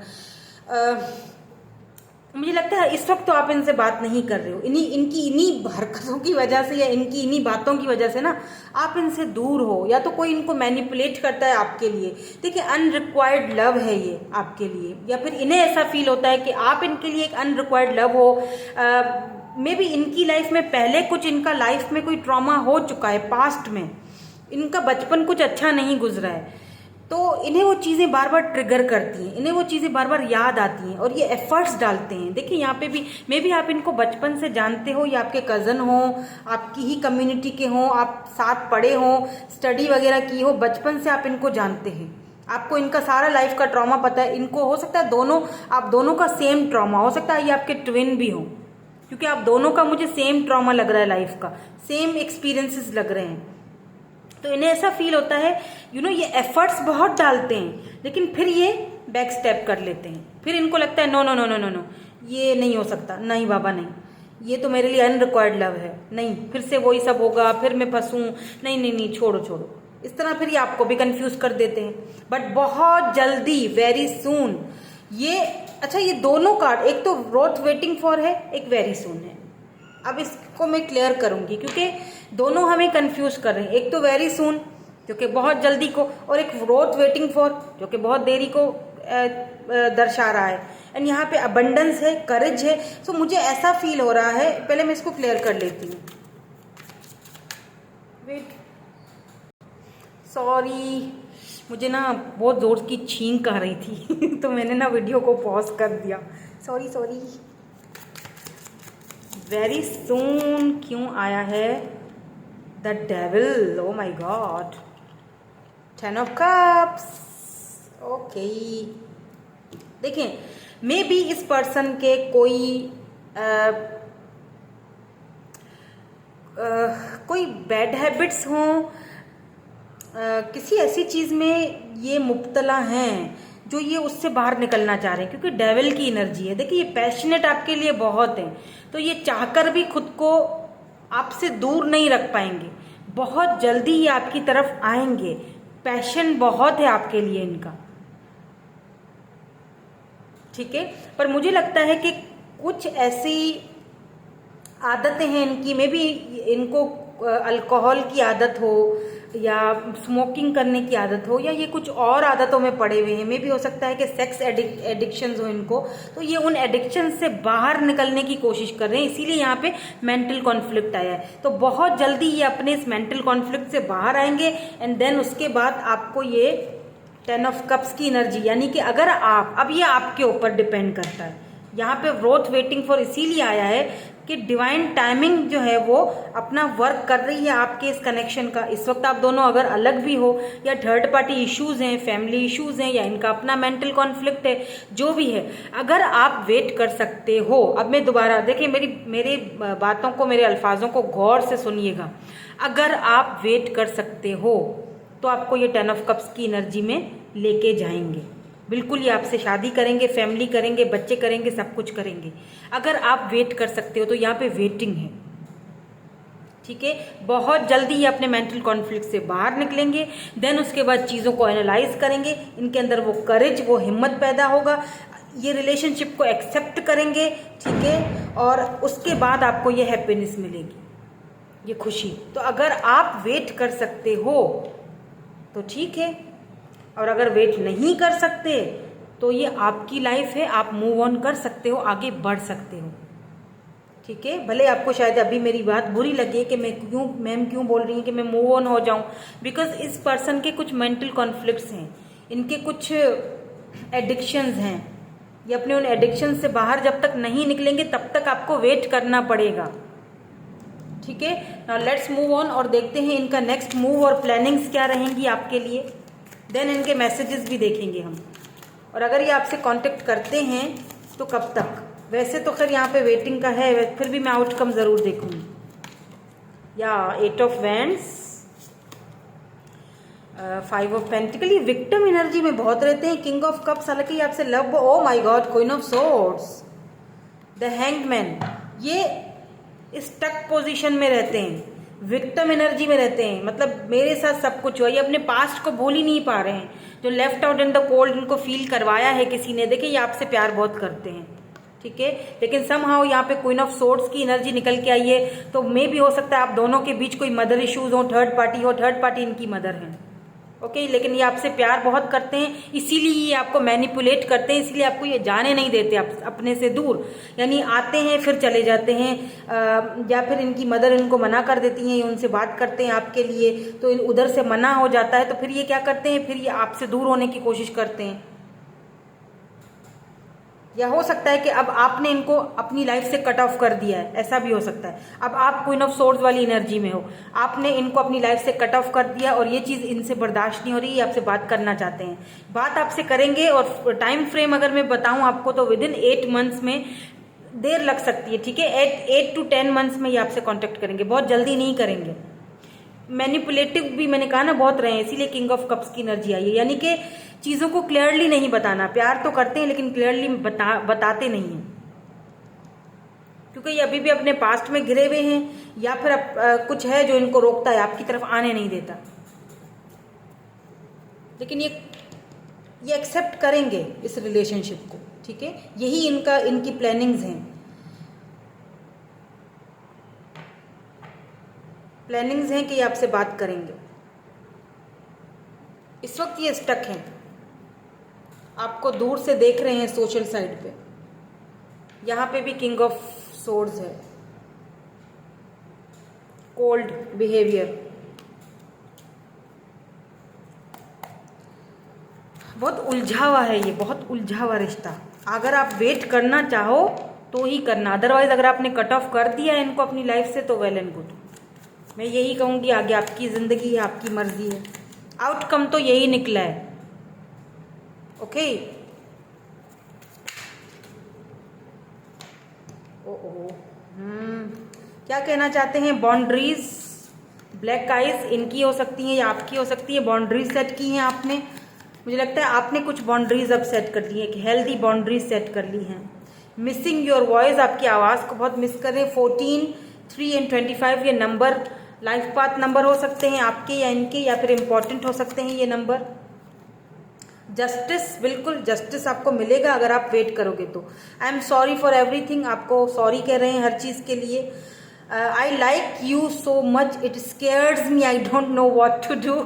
मुझे लगता है इस वक्त तो आप इनसे बात नहीं कर रहे हो, इन्हीं हरकतों की वजह से या इनकी इन्हीं बातों की वजह से ना आप इनसे दूर हो, या तो कोई इनको मैनिपुलेट करता है आपके लिए। देखिए अनरिक्वायर्ड लव है ये आपके लिए, या फिर इन्हें ऐसा फील होता है कि आप इनके लिए एक अनरिक्वायर्ड लव हो। मे बी इनकी लाइफ में पहले कुछ, इनका लाइफ में कोई ट्रॉमा हो चुका है, पास्ट में इनका बचपन कुछ अच्छा नहीं गुजरा है, तो इन्हें वो चीज़ें बार बार ट्रिगर करती हैं, इन्हें वो चीज़ें बार बार याद आती हैं और ये एफर्ट्स डालते हैं। देखिए यहाँ पे भी मे बी आप इनको बचपन से जानते हो, या आपके कज़न हो, आपकी ही कम्युनिटी के हों, आप साथ पढ़े हों, स्टडी वगैरह की हो, बचपन से आप इनको जानते हैं, आपको इनका सारा लाइफ का ट्रॉमा पता है। इनको हो सकता है आप दोनों का सेम ट्रॉमा हो सकता है, ये आपके ट्विन भी हो, क्योंकि आप दोनों का मुझे सेम ट्रॉमा लग रहा है, लाइफ का सेम एक्सपीरियंसेस लग रहे हैं। तो इन्हें ऐसा फील होता है ये एफर्ट्स बहुत डालते हैं, लेकिन फिर ये बैक स्टेप कर लेते हैं। फिर इनको लगता है no no no no no no, ये नहीं हो सकता, नहीं बाबा नहीं, ये तो मेरे लिए अनरिक्वायर्ड लव है, नहीं फिर से वही सब होगा, फिर मैं फंसूँ, नहीं नहीं नहीं, छोड़ो छोड़ो। इस तरह फिर ये आपको भी कंफ्यूज कर देते हैं। बट बहुत जल्दी, वेरी सून, ये अच्छा, ये दोनों कार्ड, एक तो वर्थ वेटिंग फॉर है, एक वेरी सून है। अब इसको मैं क्लियर करूंगी क्योंकि दोनों हमें कंफ्यूज कर रहे हैं। एक तो वेरी सून जो कि बहुत जल्दी को, और एक वर्थ वेटिंग फॉर जो कि बहुत देरी को दर्शा रहा है। एंड यहाँ पे अबंडेंस है, करेज है। सो मुझे ऐसा फील हो रहा है, पहले मैं इसको क्लियर कर लेती हूँ। वेट, सॉरी, मुझे ना बहुत जोर की छींक आ रही थी तो मैंने ना वीडियो को पॉज कर दिया, सॉरी सॉरी। वेरी सून क्यों आया है? The devil, oh my god, 10 of cups. Okay, देखिए मे बी इस पर्सन के कोई बैड हैबिट्स हों, किसी ऐसी चीज़ में ये मुब्तला हैं जो ये उससे बाहर निकलना चाह रहे हैं, क्योंकि डेविल की एनर्जी है। देखिए ये पैशनेट आपके लिए बहुत है, तो ये चाहकर भी खुद को आपसे दूर नहीं रख पाएंगे, बहुत जल्दी ये आपकी तरफ आएंगे। पैशन बहुत है आपके लिए इनका, ठीक है। पर मुझे लगता है कि कुछ ऐसी आदतें हैं इनकी, में भी इनको अल्कोहल की आदत हो, या स्मोकिंग करने की आदत हो, या ये कुछ और आदतों में पड़े हुए हैं। मे भी हो सकता है कि सेक्स एडिक्शंस हो इनको, तो ये उन एडिक्शन से बाहर निकलने की कोशिश कर रहे हैं, इसीलिए यहाँ पे मेंटल कॉन्फ्लिक्ट आया है। तो बहुत जल्दी ये अपने इस मेंटल कॉन्फ्लिक्ट से बाहर आएंगे, एंड देन उसके बाद आपको ये 10 ऑफ कप्स की एनर्जी, यानी कि अगर आप, अब ये आपके ऊपर डिपेंड करता है। यहाँ पे वर्थ वेटिंग फॉर इसीलिए आया है कि डिवाइन टाइमिंग जो है वो अपना वर्क कर रही है आपके इस कनेक्शन का। इस वक्त आप दोनों अगर अलग भी हो, या थर्ड पार्टी इश्यूज हैं, फैमिली इश्यूज हैं, या इनका अपना मेंटल कॉन्फ्लिक्ट है, जो भी है, अगर आप वेट कर सकते हो। अब मैं दोबारा देखिए, मेरी बातों को, मेरे अल्फाजों को गौर से सुनिएगा। अगर आप वेट कर सकते हो तो आपको ये 10 ऑफ कप्स की एनर्जी में लेके जाएंगे। बिल्कुल ये आपसे शादी करेंगे, फैमिली करेंगे, बच्चे करेंगे, सब कुछ करेंगे। अगर आप वेट कर सकते हो तो यहाँ पे वेटिंग है, ठीक है। बहुत जल्दी ये अपने मेंटल कॉन्फ्लिक्ट से बाहर निकलेंगे। देन उसके बाद चीज़ों को एनालाइज करेंगे, इनके अंदर वो करेज, वो हिम्मत पैदा होगा, ये रिलेशनशिप को एक्सेप्ट करेंगे, ठीक है। और उसके बाद आपको ये हैप्पीनेस मिलेगी, ये खुशी। तो अगर आप वेट कर सकते हो तो ठीक है, और अगर वेट नहीं कर सकते तो ये आपकी लाइफ है, आप मूव ऑन कर सकते हो, आगे बढ़ सकते हो, ठीक है। भले आपको शायद अभी मेरी बात बुरी लगे कि मैम क्यों बोल रही हैं कि मैं मूव ऑन हो जाऊं, बिकॉज इस पर्सन के कुछ मेंटल कॉन्फ्लिक्ट्स हैं, इनके कुछ एडिक्शंस हैं। ये अपने उन एडिक्शन से बाहर जब तक नहीं निकलेंगे तब तक आपको वेट करना पड़ेगा, ठीक है। नाउ लेट्स मूव ऑन और देखते हैं इनका नेक्स्ट मूव और प्लानिंग्स क्या रहेंगी आपके लिए। देन इनके मैसेजेस भी देखेंगे हम, और अगर ये आपसे कांटेक्ट करते हैं तो कब तक। वैसे तो खैर यहाँ पे वेटिंग का है, फिर भी मैं आउटकम ज़रूर देखूंगी। या 8 ऑफ वैंड्स, 5 ऑफ पेंटिकल, ये विक्टिम एनर्जी में बहुत रहते हैं। किंग ऑफ कप्स, हालांकि आपसे love, oh my God, queen of swords, the hanged man, ये स्टक पोजीशन में रहते हैं। विक्टिम एनर्जी में रहते हैं, मतलब मेरे साथ सब कुछ हुआ, ये अपने पास्ट को भूल ही नहीं पा रहे हैं। जो left out in the cold इनको फील करवाया है किसी ने, देखिए ये आपसे प्यार बहुत करते हैं, ठीक है, लेकिन समहाउ यहाँ पे क्वीन ऑफ सोर्ड्स की एनर्जी निकल के आई है, तो मे भी हो सकता है आप दोनों के बीच कोई मदर इश्यूज हो, थर्ड पार्टी हो, थर्ड पार्टी इनकी मदर है, ओके, लेकिन ये आपसे प्यार बहुत करते हैं, इसीलिए ये आपको मैनिपुलेट करते हैं, इसीलिए आपको ये जाने नहीं देते आप अपने से दूर, यानी आते हैं फिर चले जाते हैं, या फिर इनकी मदर इनको मना कर देती हैं, ये उनसे बात करते हैं आपके लिए, तो उधर से मना हो जाता है, तो फिर ये क्या करते हैं, फिर ये आपसे दूर होने की कोशिश करते हैं। या हो सकता है कि अब आपने इनको अपनी लाइफ से कट ऑफ कर दिया है, ऐसा भी हो सकता है। अब आप क्वीन ऑफ सोर्ड्स वाली एनर्जी में हो, आपने इनको अपनी लाइफ से कट ऑफ कर दिया और ये चीज़ इनसे बर्दाश्त नहीं हो रही, आपसे बात करना चाहते हैं, बात आपसे करेंगे, और टाइम फ्रेम अगर मैं बताऊं आपको तो विद इन 8 मंथ्स में, देर लग सकती है, ठीक है, 8 to 10 मंथ्स में ये आपसे कॉन्टेक्ट करेंगे, बहुत जल्दी नहीं करेंगे। मैनिपुलेटिव भी मैंने कहा ना बहुत रहे हैं, इसीलिए किंग ऑफ कप्स की एनर्जी आई है, यानी कि चीज़ों को क्लियरली नहीं बताना, प्यार तो करते हैं लेकिन क्लियरली बताते नहीं हैं, क्योंकि ये अभी भी अपने पास्ट में घिरे हुए हैं, या फिर कुछ है जो इनको रोकता है, आपकी तरफ आने नहीं देता, लेकिन ये एक्सेप्ट करेंगे इस रिलेशनशिप को, ठीक है, यही इनकी प्लानिंग्स हैं, प्लानिंग्स हैं कि ये आपसे बात करेंगे। इस वक्त ये स्टक हैं, आपको दूर से देख रहे हैं सोशल साइड पे, यहाँ पे भी किंग ऑफ सोर्ड्स है, कोल्ड बिहेवियर, बहुत उलझा हुआ है ये, बहुत उलझा हुआ रिश्ता। अगर आप वेट करना चाहो तो ही करना, अदरवाइज अगर आपने कट ऑफ कर दिया है इनको अपनी लाइफ से तो वेल एंड गुड। मैं यही कहूँगी, आगे आपकी ज़िंदगी है, आपकी मर्जी है, आउटकम तो यही निकला है, ओके। क्या कहना चाहते हैं, बाउंड्रीज, ब्लैक आइज इनकी हो सकती हैं या आपकी हो सकती है, बाउंड्रीज सेट की हैं आपने, मुझे लगता है आपने कुछ बाउंड्रीज अब सेट कर ली है, कि हेल्दी बाउंड्रीज सेट कर ली हैं। मिसिंग योर वॉइस, आपकी आवाज़ को बहुत मिस कर रहे हैं। 14, 3 and 25 ये नंबर लाइफ पाथ नंबर हो सकते हैं आपके या इनके, या फिर इम्पोर्टेंट हो सकते हैं ये नंबर। जस्टिस, बिल्कुल जस्टिस आपको मिलेगा अगर आप वेट करोगे तो। I am sorry for everything, आपको सॉरी कह रहे हैं हर चीज़ के लिए। I like you so much, it scares me, I don't know what to do.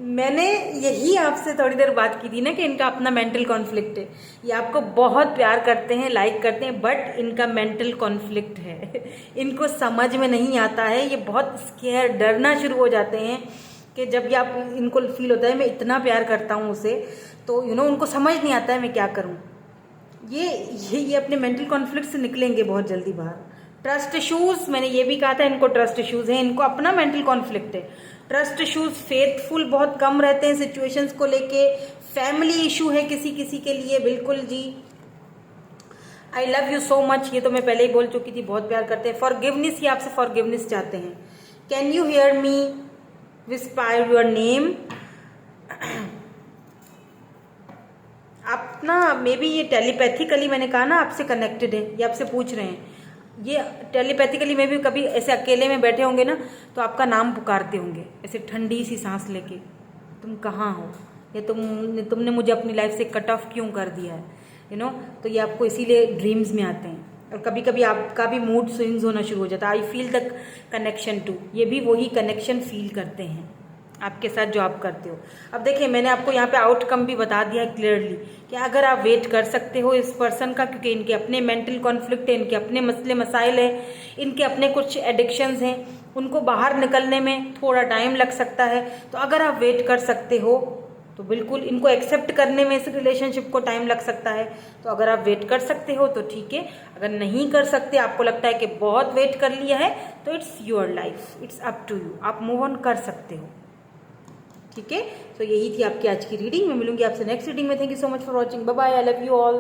मैंने यही आपसे थोड़ी देर बात की थी ना कि इनका अपना मेंटल कॉन्फ्लिक्ट है, ये आपको बहुत प्यार करते हैं, लाइक करते हैं, बट इनका मेंटल कॉन्फ्लिक्ट है। इनको समझ में नहीं आता है, ये बहुत स्केयर, डरना शुरू हो जाते हैं कि जब ये आप इनको फील होता है मैं इतना प्यार करता हूँ उसे, तो उनको समझ नहीं आता है मैं क्या करूँ। ये अपने मेंटल कॉन्फ्लिक्ट से निकलेंगे बहुत जल्दी बाहर। ट्रस्ट इशूज़, मैंने ये भी कहा था इनको ट्रस्ट इशूज़ हैं, इनको अपना मेंटल कॉन्फ्लिक्ट है। ट्रस्ट इशूज़, फेथफुल बहुत कम रहते हैं सिचुएशंस को लेके। फैमिली इशू है किसी किसी के लिए, बिल्कुल जी। I love you so much, ये तो मैं पहले ही बोल चुकी थी, बहुत प्यार करते हैं। फॉरगिवनेस, ये आपसे फॉरगिवनेस चाहते हैं। Can you hear me whisper your name, आप ना मे बी ये टेलीपैथिकली, मैंने कहा ना आपसे कनेक्टेड है, ये आपसे पूछ रहे हैं, ये टेलीपैथिकली में भी कभी ऐसे अकेले में बैठे होंगे ना तो आपका नाम पुकारते होंगे ऐसे ठंडी सी सांस लेके, तुम कहाँ हो, या तुमने मुझे अपनी लाइफ से कट ऑफ क्यों कर दिया है, तो ये आपको इसीलिए ड्रीम्स में आते हैं। और कभी कभी आपका भी मूड स्विंग्स होना शुरू हो जाता है। I feel the connection too, ये भी वही कनेक्शन फील करते हैं आपके साथ जो आप करते हो। अब देखिए मैंने आपको यहाँ पे आउटकम भी बता दिया है क्लियरली कि अगर आप वेट कर सकते हो इस पर्सन का, क्योंकि इनके अपने मेंटल कॉन्फ्लिक्ट है, इनके अपने मसले मसाइल है, इनके अपने कुछ एडिक्शंस हैं, उनको बाहर निकलने में थोड़ा टाइम लग सकता है। तो अगर आप वेट कर सकते हो तो बिल्कुल, इनको एक्सेप्ट करने में इस रिलेशनशिप को टाइम लग सकता है, तो अगर आप वेट कर सकते हो तो ठीक है। अगर नहीं कर सकते, आपको लगता है कि बहुत वेट कर लिया है, तो it's your life, it's up to you, आप मूव ऑन कर सकते हो, ठीक है। तो यही थी आपकी आज की रीडिंग। मैं मिलूंगी आपसे नेक्स्ट रीडिंग में। Thank you so much for watching, bye bye, I love you all.